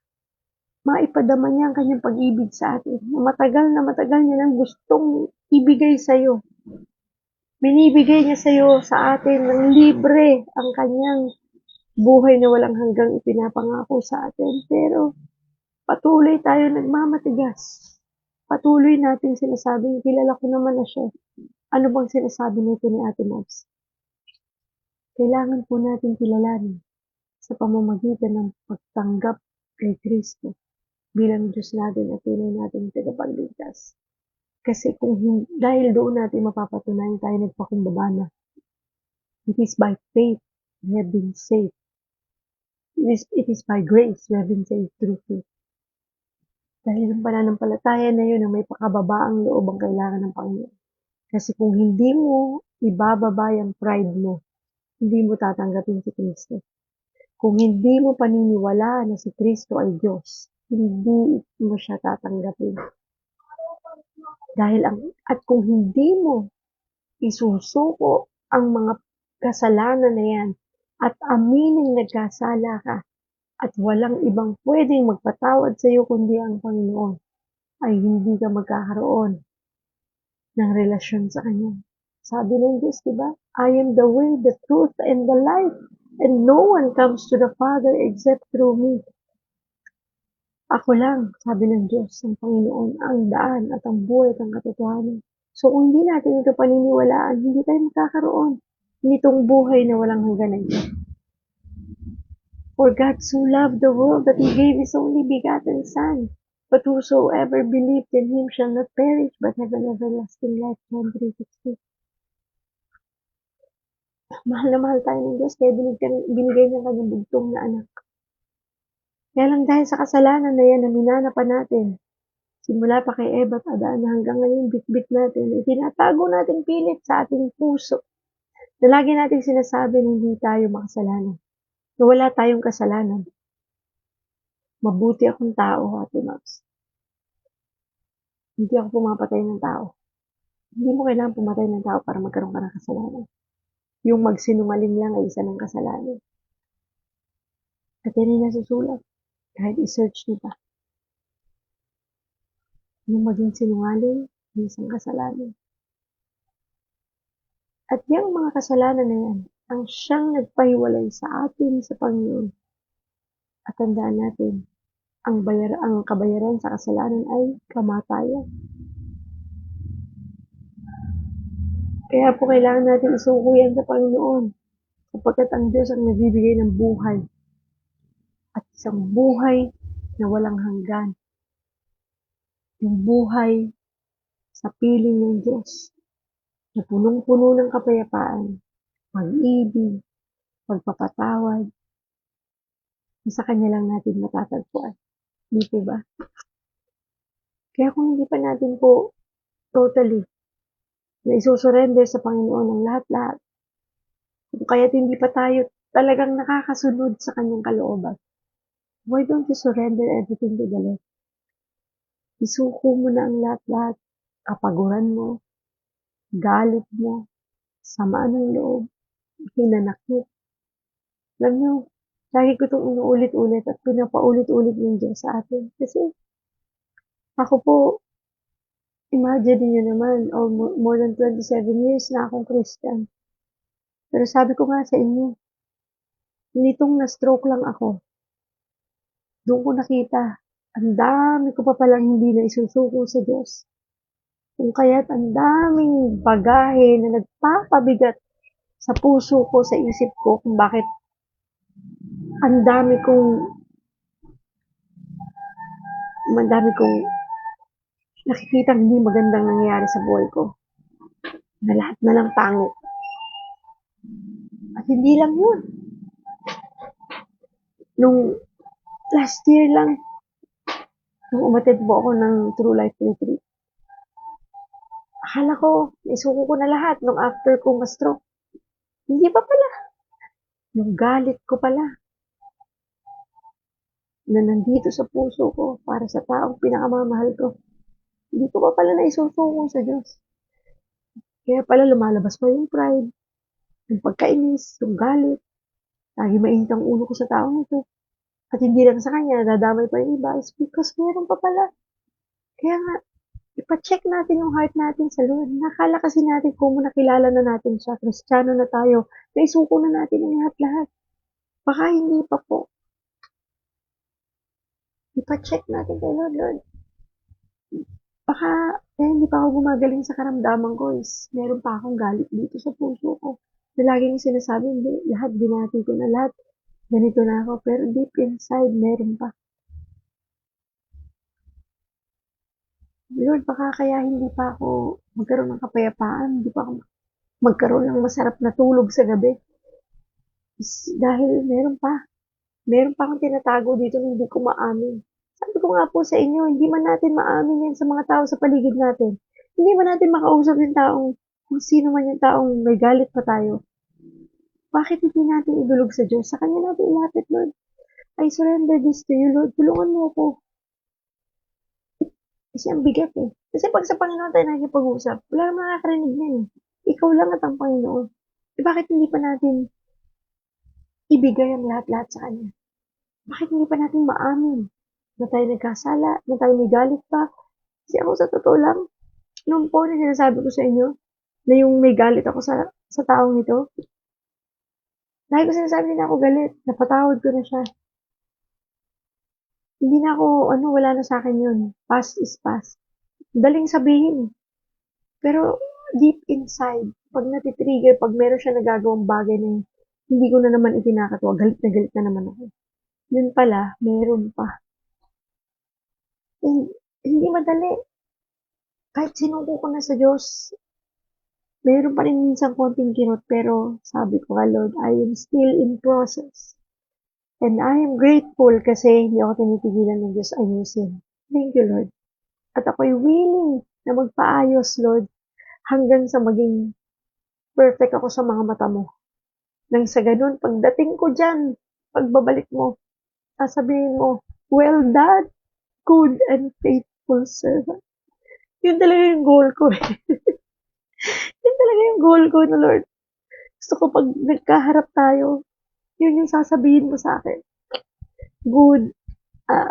maipadama niya ang kanyang pag-ibig sa atin. Na matagal niya nang gustong ibigay sa iyo. Binibigay niya sa iyo sa atin ng libre ang kanyang buhay na walang hanggang ipinapangako sa atin. Pero patuloy tayo nagmamatigas. Patuloy natin sinasabing, kilala ko naman na siya. Ano bang sinasabi nito ni Ate Mabs? Kailangan po natin kilalanin sa pamamagitan ng pagtanggap kay Kristo bilang Diyos natin at tunay natin tagapagligtas. Kasi dahil doon natin mapapatunayan tayo nagpakumbaba na. It is by faith we have been saved. It is by grace we have been saved through faith. Dahil yung pananampalataya na yun na may pakababaang loob ang kailangan ng Panginoon. Kasi kung hindi mo ibababa yung pride mo, hindi mo tatanggapin si Kristo. Kung hindi mo paniniwalaan na si Kristo ay Diyos, hindi mo siya tatanggapin. At kung hindi mo isusuko ang mga kasalanan na yan at aminin nagkasala ka at walang ibang pwedeng magpatawad sa iyo kundi ang Panginoon, ay hindi ka magkakaroon ng relasyon sa Kanya. Sabi ng Diyos, diba? I am the way, the truth, and the life, and no one comes to the Father except through me. Ako lang, sabi ng Diyos, ang Panginoon, ang daan at ang buhay at ang katotohanan. So, kung hindi natin ito paniniwalaan, hindi tayo makakaroon nitong buhay na walang hanggan ito. For God so loved the world that He gave His only begotten Son, but whosoever believed in Him shall not perish, but have an everlasting life. John 3:16. Mahal na mahal tayo ng Diyos, kaya binigay niya kanyang bugtong na anak. Kaya lang dahil sa kasalanan na yan na minana pa natin, simula pa kay Eva at Adan hanggang ngayon bitbit natin, itinatago natin pilit sa ating puso na lagi nating sinasabi na hindi tayo makasalanan, na wala tayong kasalanan. Mabuti akong tao, Ate Max. Hindi ako pumapatay ng tao. Hindi mo kailangan pumatay ng tao para magkaroon ka ng kasalanan. Yung magsinungaling lang ay isa ng kasalanan. At yan ay nasusulat. Kahit i-search nyo pa. Yung maging sinungaling, ay isang kasalanan. At yung mga kasalanan na yan, ang siyang nagpahiwalay sa atin sa Panginoon. At tandaan natin, ang kabayaran sa kasalanan ay kamatayan. Kaya po kailangan natin isuko yan sa Panginoon. Sapagkat ang Diyos ang nagbibigay ng buhay. At isang buhay na walang hanggan. Yung buhay sa piling ng Diyos. Na punong-puno ng kapayapaan, pag-ibig, pagpapatawad, na sa Kanya lang natin matatagpuan. Hindi po ba? Kaya kung hindi pa natin po totally na isusurrender sa Panginoon ang lahat-lahat, kung kaya't hindi pa tayo talagang nakakasunod sa Kanyang kalooban, why don't you surrender everything to the Lord? Isuko mo na ang lahat-lahat, kapaguran mo, galit mo, samaan ng loob, hinanakit. Alam nyo, lagi ko itong inuulit-ulit at pinapaulit-ulit ng Diyos sa atin. Kasi ako po, imagine niyo naman, more than 27 years na akong Christian. Pero sabi ko nga sa inyo, nitong na-stroke lang ako, doon ko nakita, ang dami ko pa palang hindi na isusuko sa Diyos. Kung kaya't ang daming bagahe na nagpapabigat sa puso ko, sa isip ko, kung bakit ang dami kong nakikita hindi magandang nangyayari sa buhay ko. Na lahat na lang pangit. At hindi lang yun. Nung last year lang, nung umattend po ako ng True Life Retreat, akala ko, isuko ko na lahat nung after kong ma-stroke. Hindi pa pala. Yung galit ko pala na nandito sa puso ko para sa taong pinakamamahal ko. Hindi ko pa pala naisusuko sa Diyos. Kaya pala lumalabas pa yung pride, yung pagkainis, yung galit. Lagi mainit ang ulo ko sa taong ito. At hindi lang sa kanya, dadamay pa yung iba. It's because meron pa pala. Kaya nga, ipa-check natin yung heart natin sa Lord. Nakala kasi natin kung nakilala na natin siya, Kristiyano na tayo, naisuko na natin ang lahat-lahat. Baka hindi pa po. Ipa-check natin kay Lord, Lord. Baka, hindi pa ako gumagaling sa karamdaman ko is, meron pa akong galit dito sa puso ko. Na laging sinasabi, hindi, lahat binati ko na lahat. Ganito na ako, pero deep inside, meron pa. Lord, baka kaya hindi pa ako magkaroon ng kapayapaan, hindi pa ako magkaroon ng masarap na tulog sa gabi. Is, dahil meron pa akong tinatago dito na hindi ko maamin. Sabi ko nga po sa inyo, hindi man natin maamin yan sa mga tao sa paligid natin. Hindi man natin makausap yung taong, kung sino man yung taong may galit pa tayo. Bakit hindi natin idulog sa Diyos? Sa Kanya natin ilapit, Lord. I surrender this to you, Lord. Tulungan mo ako. Kasi ang bigat eh. Kasi pag sa Panginoon tayo nakikipag-usap, wala naman nakakarinig yan eh. Ikaw lang at ang Panginoon. Eh bakit hindi pa natin ibigay ang lahat-lahat sa Kanya? Bakit hindi pa natin maamin na tayo nagkasala, na tayo may galit pa? Kasi ako sa totoo lang, noon po na sinasabi ko sa inyo, na yung may galit ako sa taong ito, dahil ko sinasabi na ako galit, napatawad ko na siya. Hindi na ako, wala na sa akin yun. Past is past. Daling sabihin. Pero deep inside, pag natitrigger, pag meron siya nagagawang bagay na hindi ko na naman ikinakatawa, galit na naman ako. Yun pala, meron pa. Eh, hindi madali. Kahit sinuko ko na sa Diyos, meron pa rin minsan konting kirot, pero sabi ko, Lord, I am still in process. And I am grateful kasi hindi ako tinitigilan ng Diyos ayusin. Thank you, Lord. At ako'y willing na magpaayos, Lord, hanggang sa maging perfect ako sa mga mata mo. Nang sa ganun, pagdating ko dyan, pagbabalik mo, sasabihin mo, well done, good and faithful servant. Yun talaga yung goal ko eh. Yun talaga yung goal ko na Lord. Gusto ko pag nagkaharap tayo, yun yung sasabihin mo sa akin. Good,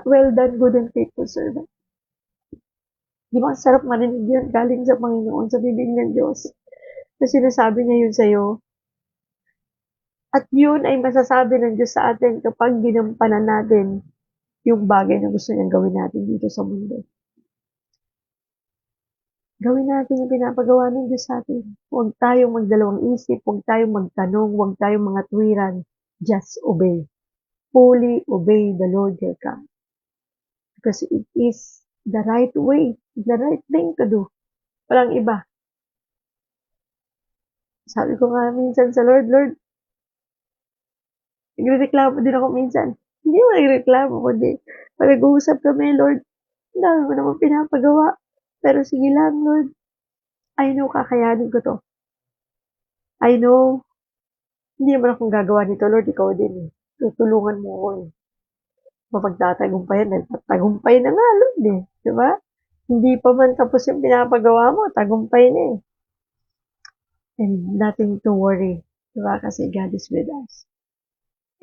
well done, good and faithful servant. Di ba sarap marinig yun galing sa Panginoon, sa bibig ng Diyos. Na sinasabi niya yun sa'yo. At yun ay masasabi ng Diyos sa atin kapag ginampanan natin yung bagay na gusto niyang gawin natin dito sa mundo. Gawin natin yung pinapagawa ng Diyos sa atin. Huwag tayong magdalawang isip, huwag tayong magtanong, huwag tayong mga tuwiran. Just obey. Fully obey the Lord your God. Because it is the right way, the right thing to do. Walang iba. Sabi ko nga minsan sa Lord, Lord, nagreklamo din ako minsan. Hindi mo nagreklamo, kundi pag nag-uusap kami, Lord, ang dami mo naman pinapagawa. Pero sige lang, Lord. I know kakayanin ko to. I know, hindi naman akong gagawa nito, Lord. Ikaw din eh. Tutulungan mo ako eh. Mapagtatagumpayan, nagtatagumpay na nga, Lord eh. Diba? Hindi pa man tapos yung pinapagawa mo, tagumpay na eh. And nothing to worry. Diba? Kasi God is with us.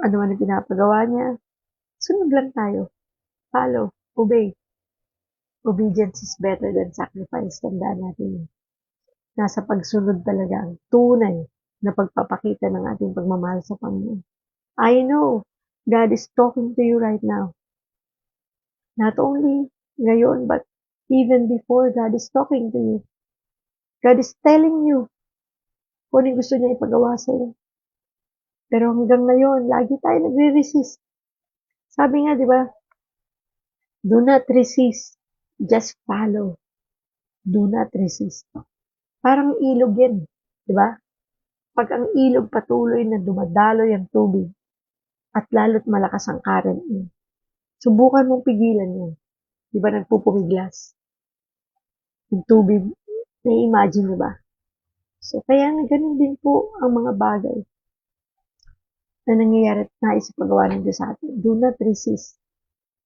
Ano man ang pinapagawa niya, sunod lang tayo. Follow. Obey. Obedience is better than sacrifice. Tandaan natin. Nasa pagsunod talaga ang tunay na pagpapakita ng ating pagmamahal sa Panginoon. I know God is talking to you right now. Not only ngayon, but even before, God is talking to you. God is telling you kung ano gusto niya ipagawa sa'yo. Pero hanggang ngayon, lagi tayo nagre-resist. Sabi nga, di ba, do not resist, just follow. Do not resist. Parang ilog yan, di ba? Pag ang ilog patuloy na dumadaloy ang tubig at lalo't malakas ang current niya, subukan mong pigilan yan. Di ba nagpupumiglas? Yung tubig, na-imagine mo ba? So, kaya nga ganun din po ang mga bagay na nangyayari at nais ipagawa ng Diyos sa atin. Do not resist.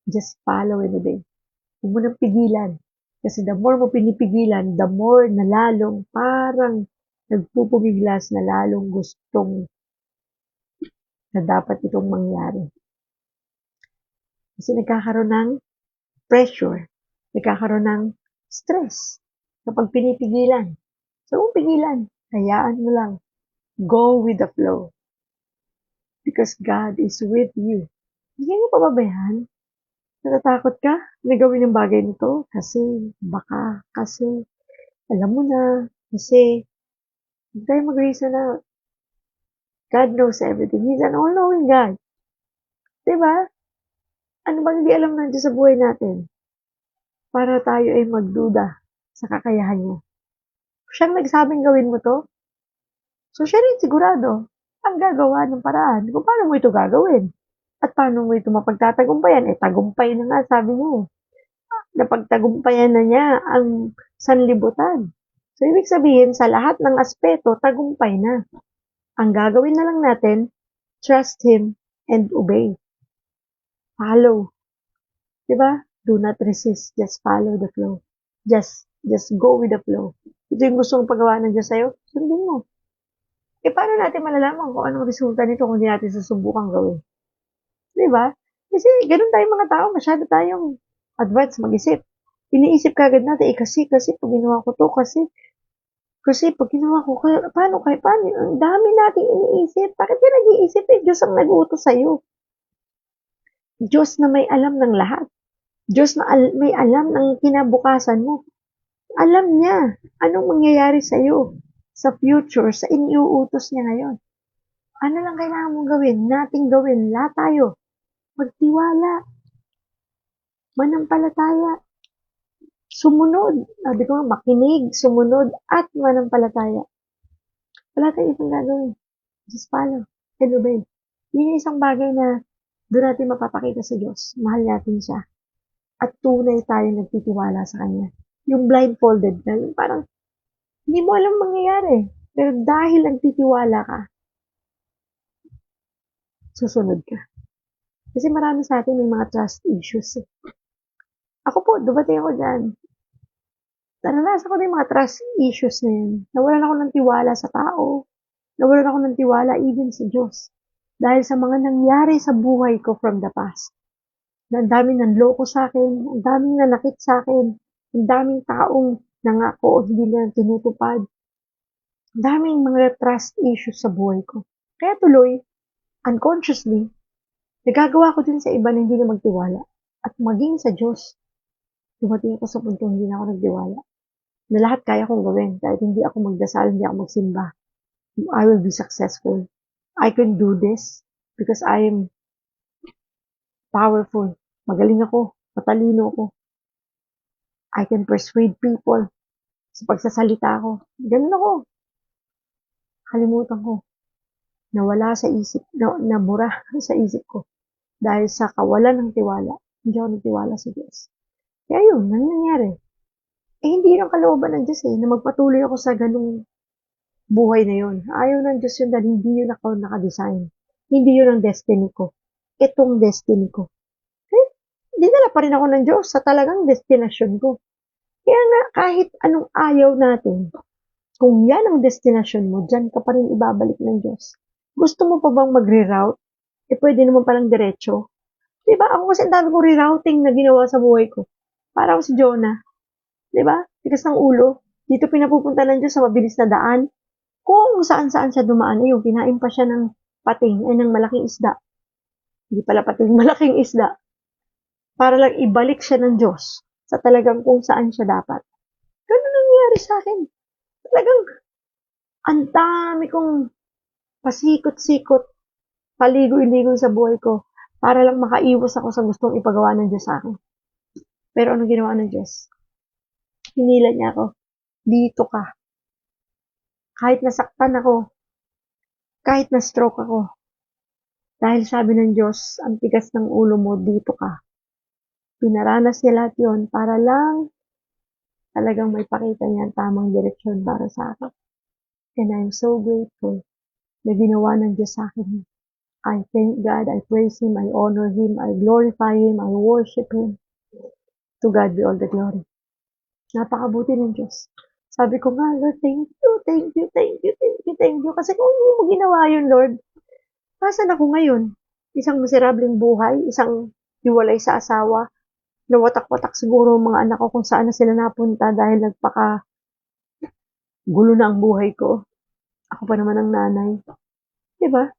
Just follow and obey. Huwag mo nang pigilan. Kasi the more mo pinipigilan, the more na lalong parang nagpupumiglas na lalong gustong na dapat itong mangyari. Kasi nagkakaroon ng pressure, nagkakaroon ng stress kapag pinipigilan. So, kung pigilan, hayaan mo lang. Go with the flow. Because God is with you. Hindi mo pababayaan. Natatakot ka na gawin ang bagay nito? Kasi, baka, kasi, alam mo na, kasi, hindi tayo mag-reason out. God knows everything. He's an all-knowing God. Diba? Ano bang hindi alam ng Diyos sa buhay natin? Para tayo ay magduda sa kakayahan niya. Siyang nagsabing gawin mo to, so siya rin sigurado ang gagawa ng paraan kung paano mo ito gagawin. At paano mo ito mapagtatagumpayan? Tagumpay na nga, sabi niya. Napagtagumpayan na niya ang sanlibutan. So, ibig sabihin, sa lahat ng aspeto, tagumpay na. Ang gagawin na lang natin, trust Him and obey. Follow. Diba? Do not resist. Just follow the flow. Just go with the flow. Ito yung gusto kong pagawa ng Diyos sa'yo, sundin mo. Paano natin malalaman kung anong resulta nito kung hindi natin susubukang gawin? Diba? Kasi ganun tayong mga tao, masyado tayong advance mag-isip. Iniisip kagad natin, kasi pag ginawa ko to, kasi pag ginawa ko, paano? Ang dami nating iniisip. Bakit ka nag-iisip? Diyos ang nag-uutos sa'yo. Diyos na may alam ng lahat. Diyos na may alam ng kinabukasan mo. Alam niya anong mangyayari sa'yo sa future, sa iniuutos niya ngayon. Ano lang kailangan mong gawin? Nating gawin. Lahat tayo. Magtiwala. Manampalataya. Sumunod. Sabi ko, makinig, sumunod, at manampalataya. Wala tayong ibang gagawin. Just follow and obey. Yun yung isang bagay na doon natin mapapakita sa Diyos. Mahal natin siya. At tunay tayo nagtitiwala sa Kanya. Yung blindfolded na, yung parang hindi mo alam mangyayari. Pero dahil nagtitiwala ka, susunod ka. Kasi marami sa atin may mga trust issues. Ako po, dumating ako dyan. Naranasan ko din mga trust issues na yun. Nawalan ako ng tiwala sa tao. Nawalan ako ng tiwala even sa Diyos. Dahil sa mga nangyari sa buhay ko from the past. Ang daming nanloko sa akin, ang daming nanakit sa akin, ang daming taong nangako o hindi na tinutupad. Ang daming mga trust issues sa buhay ko. Kaya tuloy, unconsciously, nagagawa ko din sa iba na hindi na magtiwala. At maging sa Diyos, dumating ako sa puntong hindi na ako nagtiwala. Na lahat kaya kong gawin. Kahit hindi ako magdasal, hindi ako magsimba. I will be successful. I can do this because I am powerful. Magaling ako. Matalino ako. I can persuade people sa pagsasalita ko. Ganun ako. Kalimutan ko. Nawala sa isip, nabura sa isip ko. Dahil sa kawalan ng tiwala. Hindi ako nagtiwala sa Diyos. Kaya yun, nangyayari. Hindi yung kalooban ng Diyos na magpatuloy ako sa ganung buhay na yun. Ayaw ng Diyos yun dahil hindi yun ako nakadesign. Hindi yun ang destiny ko. Itong destiny ko. Dinala pa rin ako ng Diyos sa talagang destinasyon ko. Kaya nga, kahit anong ayaw natin, kung yan ang destinasyon mo, dyan ka pa rin ibabalik ng Diyos. Gusto mo pa bang mag-reroute? Pwede naman palang diretso. Diba? Ako kasi ang dami kong rerouting na ginawa sa buhay ko. Para ako si Jonah. Diba? Tigas ng ulo. Dito pinapupunta ng Diyos sa mabilis na daan. Kung saan-saan siya dumaan, kinain pa siya ng pating, ng malaking isda. hindi pala pati malaking isda, para lang ibalik siya ng Diyos sa talagang kung saan siya dapat. Ganun nangyari sa akin. Talagang ang dami kong pasikot-sikot, paligoy-ligoy sa buhay ko para lang makaiwas ako sa gustong ipagawa ng Diyos sa akin. Pero ano ginawa ng Diyos? Hinila niya ako, dito ka. Kahit nasaktan ako, kahit na-stroke ako, dahil sabi ng Diyos, ang tigas ng ulo mo, dito ka. Pinaranas niya lahat yun para lang talagang may pakita niya ang tamang direksyon para sa akin. And I'm so grateful na ginawa ng Diyos sa akin. I thank God, I praise Him, I honor Him, I glorify Him, I worship Him. To God be all the glory. Napakabuti ng Diyos. Sabi ko nga, Lord, thank you, thank you, thank you, thank you, thank you. Kasi kung hindi mo ginawa yun, Lord, pasan ako ngayon? Isang miserableng buhay, isang hiwalay sa asawa, nawatak-watak siguro ang mga anak ko kung saan na sila napunta dahil nagpaka-gulo na ang buhay ko. Ako pa naman ang nanay. Diba?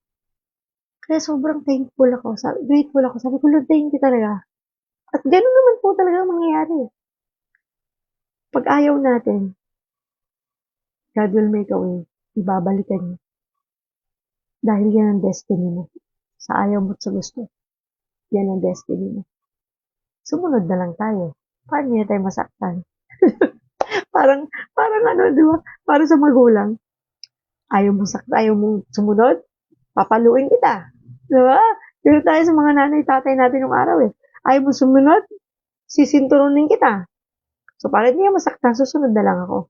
Kaya sobrang thankful ako, grateful ako. Sabi ko, Lord, thank you talaga. At gano'n naman po talaga mangyayari. Pag ayaw natin, God will make a way. Ibabalikan niya. Dahil yan ang destiny mo. Sa ayaw mo at sa gusto. Yan ang destiny mo. Sumunod na lang tayo. Paano niya tayo masaktan? parang ano, di ba? Para sa magulang. Ayaw mo sumunod? Papaluin kita. Di ba? Pero tayo sa mga nanay, tatay natin yung araw eh. Ayaw mo sumunod? Sisinturunin kita. So, para hindi ka masaktan, susunod na lang ako.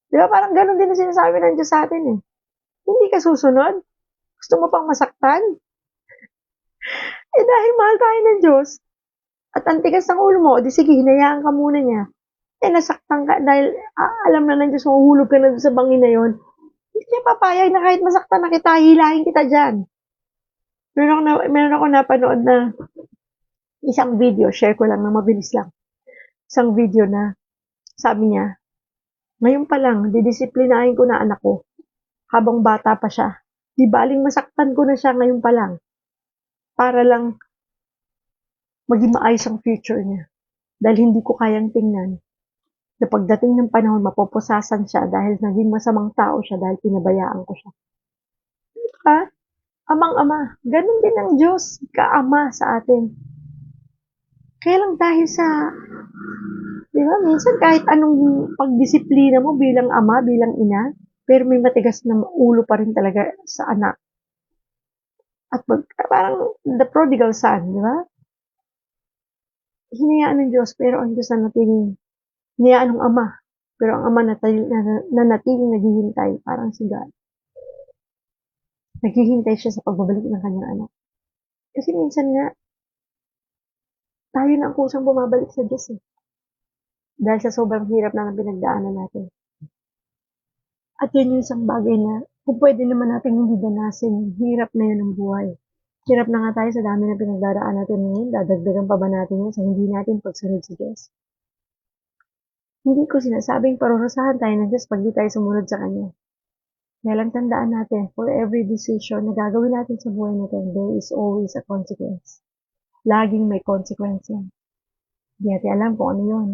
Di ba? Parang ganun din ang sinasabi ng Diyos sa atin eh. Hindi ka susunod? Gusto mo pang masaktan? Eh dahil mahal tayo ng Diyos, at ang tigas ng ulo mo, di sige, hinayaan ka muna niya. Eh nasaktan ka dahil alam na ng Diyos, mahuhulog ka na sa bangin na yon. Hindi niya papayag na kahit masaktan na kita, hilahin kita dyan. Meron ako napanood na isang video, share ko lang na mabilis lang. Isang video na sabi niya, ngayon pa lang, didisiplinahin ko na anak ko habang bata pa siya. Di baling masaktan ko na siya ngayon pa lang para lang maging maayos ang future niya. Dahil hindi ko kayang tingnan na pagdating ng panahon, mapoposasan siya dahil naging masamang tao siya dahil pinabayaan ko siya. Ha? Amang-ama. Ganun din ang Diyos, kaama sa atin. Kaya lang dahil sa, di ba, minsan kahit anong pagdisiplina mo bilang ama, bilang ina, pero may matigas na ulo pa rin talaga sa anak. At parang the prodigal son, di ba? Hinayaan ng Diyos, pero ang Diyos na natiling, hinayaan ng ama, pero ang ama na natiling naghihintay, parang si God. Naghihintay siya sa pagbabalik ng kanyang anak. Kasi minsan nga, tayo na ang kusang bumabalik sa Diyos eh. Dahil sa sobrang hirap na pinagdaanan natin. At yun yung isang bagay na kung pwede naman natin hindi danasin, hirap na yun ang buhay. Hirap na nga tayo sa dami na pinagdaraan natin ngayon, dadagdagan pa ba natin yun sa hindi natin pagsunod sa Diyos? Hindi ko sinasabing parurusahan tayo ng Diyos pag di tayo sumunod sa Kanya. Kaya lang tandaan natin, for every decision na gagawin natin sa buhay natin, there is always a consequence. Laging may consequence yan. Hindi natin alam kung ano yun.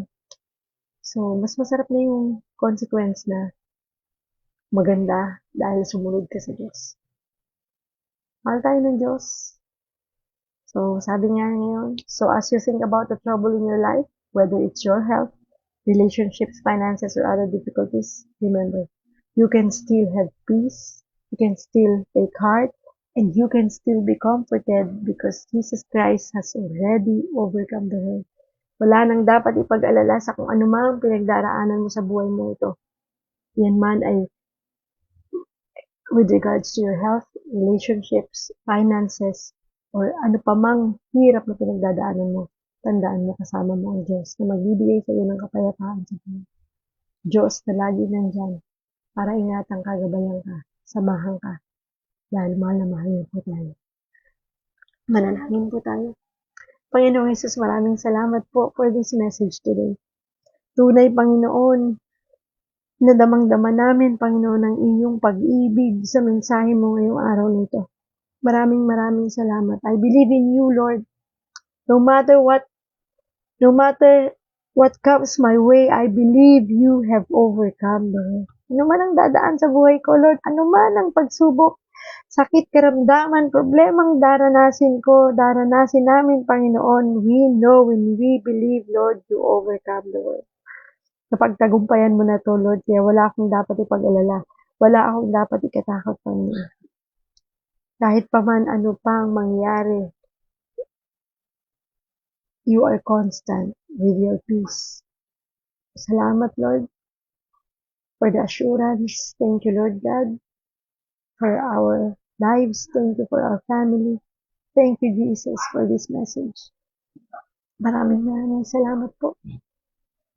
So, mas masarap na yung consequence na maganda dahil sumunod ka sa Diyos. Mahal tayo ng Diyos. So, sabi nga ngayon, so as you think about the trouble in your life, whether it's your health, relationships, finances, or other difficulties, remember, you can still have peace, you can still take heart, and you can still be comforted because Jesus Christ has already overcome the world. Wala nang dapat ipag-alala sa kung anumang pinagdaraanan mo sa buhay mo ito. Yan man ay with regards to your health, relationships, finances, or ano pa mang hirap na pinagdadaanan mo. Tandaan mo kasama mo ang Diyos na magbibigay sa iyo ng kapayapaan sa buhay. Diyos na lagi nandyan para ingatan ka, gabayan ka, samahan ka. Dahil mahal na mahal niyo po tayo. Manalangin po tayo. Panginoong Jesus, maraming salamat po for this message today. Tunay, Panginoon, nadamang-dama namin, Panginoon, ang iyong pag-ibig sa mensahe mo ngayong araw nito. Maraming salamat. I believe in you, Lord. No matter what comes my way, I believe you have overcome, Lord. Ano man ang dadaan sa buhay ko, Lord, ano man ang pagsubok, sakit, karamdaman, problemang daranasin namin, Panginoon, we know and we believe, Lord, you overcome, Lord. Napagtagumpayan mo na to, Lord, kaya wala akong dapat ipag-alala. Wala akong dapat ikatakot, Panginoon. Kahit pa man ano pa ang mangyari, you are constant with your peace. Salamat, Lord, for the assurance. Thank you, Lord God, for our lives. Thank you for our family. Thank you, Jesus, for this message. Maraming salamat po.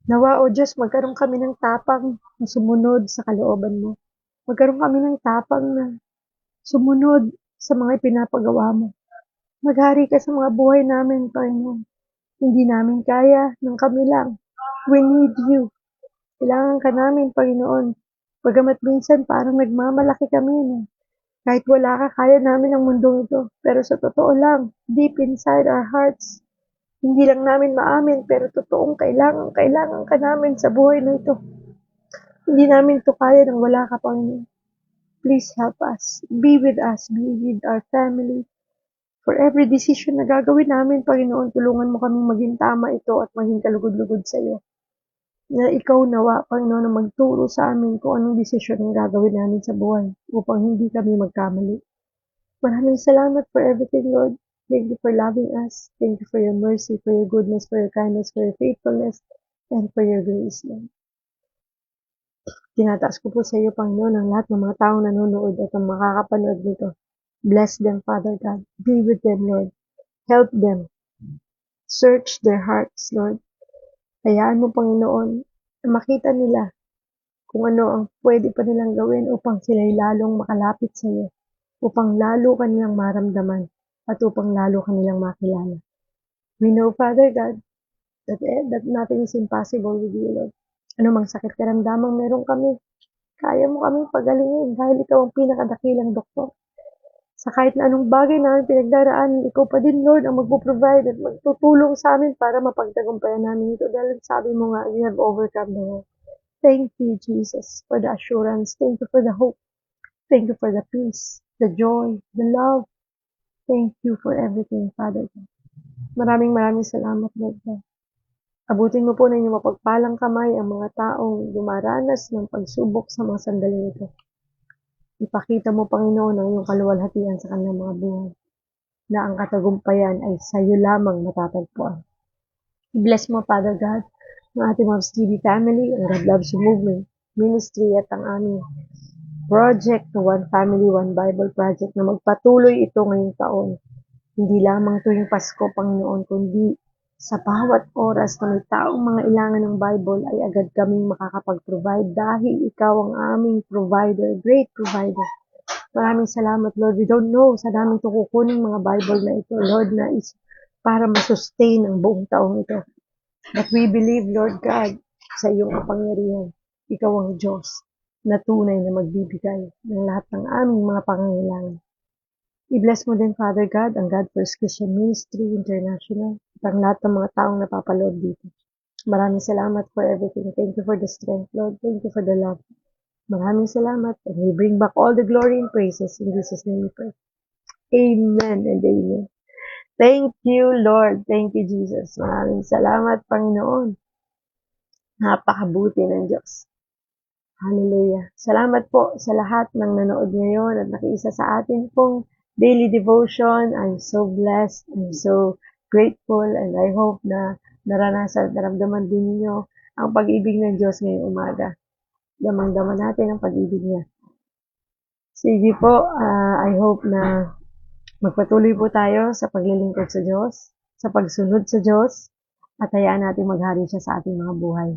Nawa, O Diyos, magkaroon kami ng tapang na sumunod sa kalooban mo. Magkaroon kami ng tapang na sumunod sa mga ipinapagawa mo. Maghari ka sa mga buhay namin, Panginoon. Hindi namin kaya ng kami lang. We need you. Kailangan ka namin, Panginoon. Bagamat minsan parang nagmamalaki kami na kahit wala ka, kaya namin ang mundong ito. Pero sa totoo lang, deep inside our hearts, hindi lang namin maamin, pero totoong kailangan ka namin sa buhay na ito. Hindi namin ito kaya nang wala ka, Panginoon. Please help us. Be with us. Be with our family. For every decision na gagawin namin, Panginoon, tulungan mo kaming maging tama ito at maging kalugod-lugod sa iyo. Na ikaw nawa, Panginoon, na magturo sa amin kung anong desisyon ang gagawin namin sa buhay upang hindi kami magkamali. Maraming salamat for everything, Lord. Thank you for loving us. Thank you for your mercy, for your goodness, for your kindness, for your faithfulness, and for your grace, Lord. Tinataas ko po sa iyo, Panginoon, ang lahat ng mga taong nanonood at ang makakapanood nito. Bless them, Father God. Be with them, Lord. Help them. Search their hearts, Lord. Hayaan mo, Panginoon, na makita nila kung ano ang pwede pa nilang gawin upang sila'y lalong makalapit sa iyo, upang lalo kanilang maramdaman, at upang lalo kanilang makilala. We know, Father God, that nothing is impossible with you, Lord. Ano mang sakit karamdamang meron kami, kaya mo kaming pagalingin dahil ikaw ang pinakadakilang doktor. Sa kahit na anong bagay na pinagdaraan, ikaw pa din, Lord, ang magpo-provide at magtutulong sa amin para mapagtagumpayan namin ito. Dahil sabi mo nga, we have overcome the world. Thank you, Jesus, for the assurance. Thank you for the hope. Thank you for the peace, the joy, the love. Thank you for everything, Father God. Maraming salamat, Lord God. Abutin mo po na inyong mapagpalang kamay ang mga taong dumaranas ng pagsubok sa mga sandaling ito. Ipakita mo, Panginoon, ang iyong kaluwalhatian sa kanilang mga buhay, na ang katagumpayan ay sa iyo lamang matatagpuan. I-bless mo, Father God, ang ating mga TV family, ang God Loves You Movement Ministry at ang aming project, One Family, One Bible Project, na magpatuloy ito ngayong taon. Hindi lamang tuwing Pasko, Panginoon, kundi sa bawat oras na may taong mga ilangan ng Bible ay agad kaming makakapag-provide dahil ikaw ang aming provider, great provider. Maraming salamat, Lord. We don't know sa daming kukunin mga Bible na ito, Lord, na is para masustain ang buong taong ito. But we believe, Lord God, sa iyong kapangyarihan. Ikaw ang Diyos na tunay na magbibigay ng lahat ng aming mga pangangailangan. I-bless mo din, Father God, ang God First Christian Ministry International at ang lahat ng mga taong napapalood dito. Maraming salamat for everything. Thank you for the strength, Lord. Thank you for the love. Maraming salamat, and we bring back all the glory and praises. In Jesus' name we pray. Amen and amen. Thank you, Lord. Thank you, Jesus. Maraming salamat, Panginoon. Napakabuti ng Diyos. Hallelujah. Salamat po sa lahat ng nanood ngayon at nakiisa sa atin pong daily devotion. I'm so blessed. I'm so grateful, and I hope na naramdaman din niyo ang pag-ibig ng Diyos ngayong umaga. Damang-dama natin ang pag-ibig niya. Sige po, I hope na magpatuloy po tayo sa paglilingkod sa Diyos, sa pagsunod sa Diyos, at hayaan natin maghari siya sa ating mga buhay.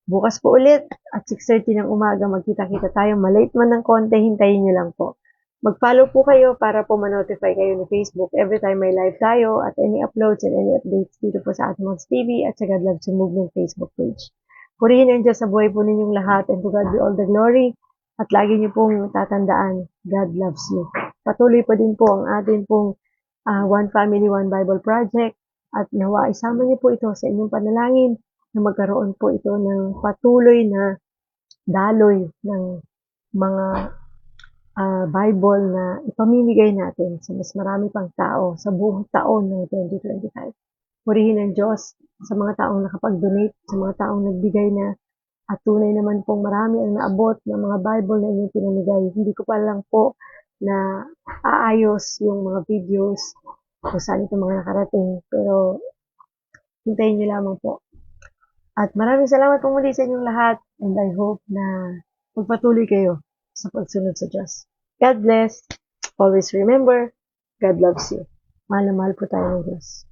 Bukas po ulit at 6:30 ng umaga, magkita-kita tayo. Malate man ng konti, hintayin niyo lang po. Mag-follow po kayo para po ma-notify kayo ni Facebook every time may live tayo at any uploads and any updates dito po sa ating Moms TV at sa God Loves You Movement Facebook page. Purihin ang Diyos sa buhay po ninyong lahat, and to God be all the glory. At lagi niyo pong tatandaan, God loves you. patuloy pa din po ang atin pong One Family, One Bible Project at nawa isama niyo po ito sa inyong panalangin na magkaroon po ito ng patuloy na daloy ng mga Bible na ipamimigay natin sa mas marami pang tao sa buong taon ng 2025. Purihin ang Diyos sa mga taong nakapag-donate, sa mga taong nagbigay na at tunay naman pong marami ang naabot ng mga Bible na inyong pinamigay. Hindi ko pa lang po na aayos yung mga videos kung saan ito mga nakarating. Pero hintayin nyo lamang po. At maraming salamat po muli sa inyong lahat and I hope na magpatuloy kayo sa pagsunod sa Diyos. God bless. Always remember, God loves you. Mahal na mahal po tayo ng Diyos.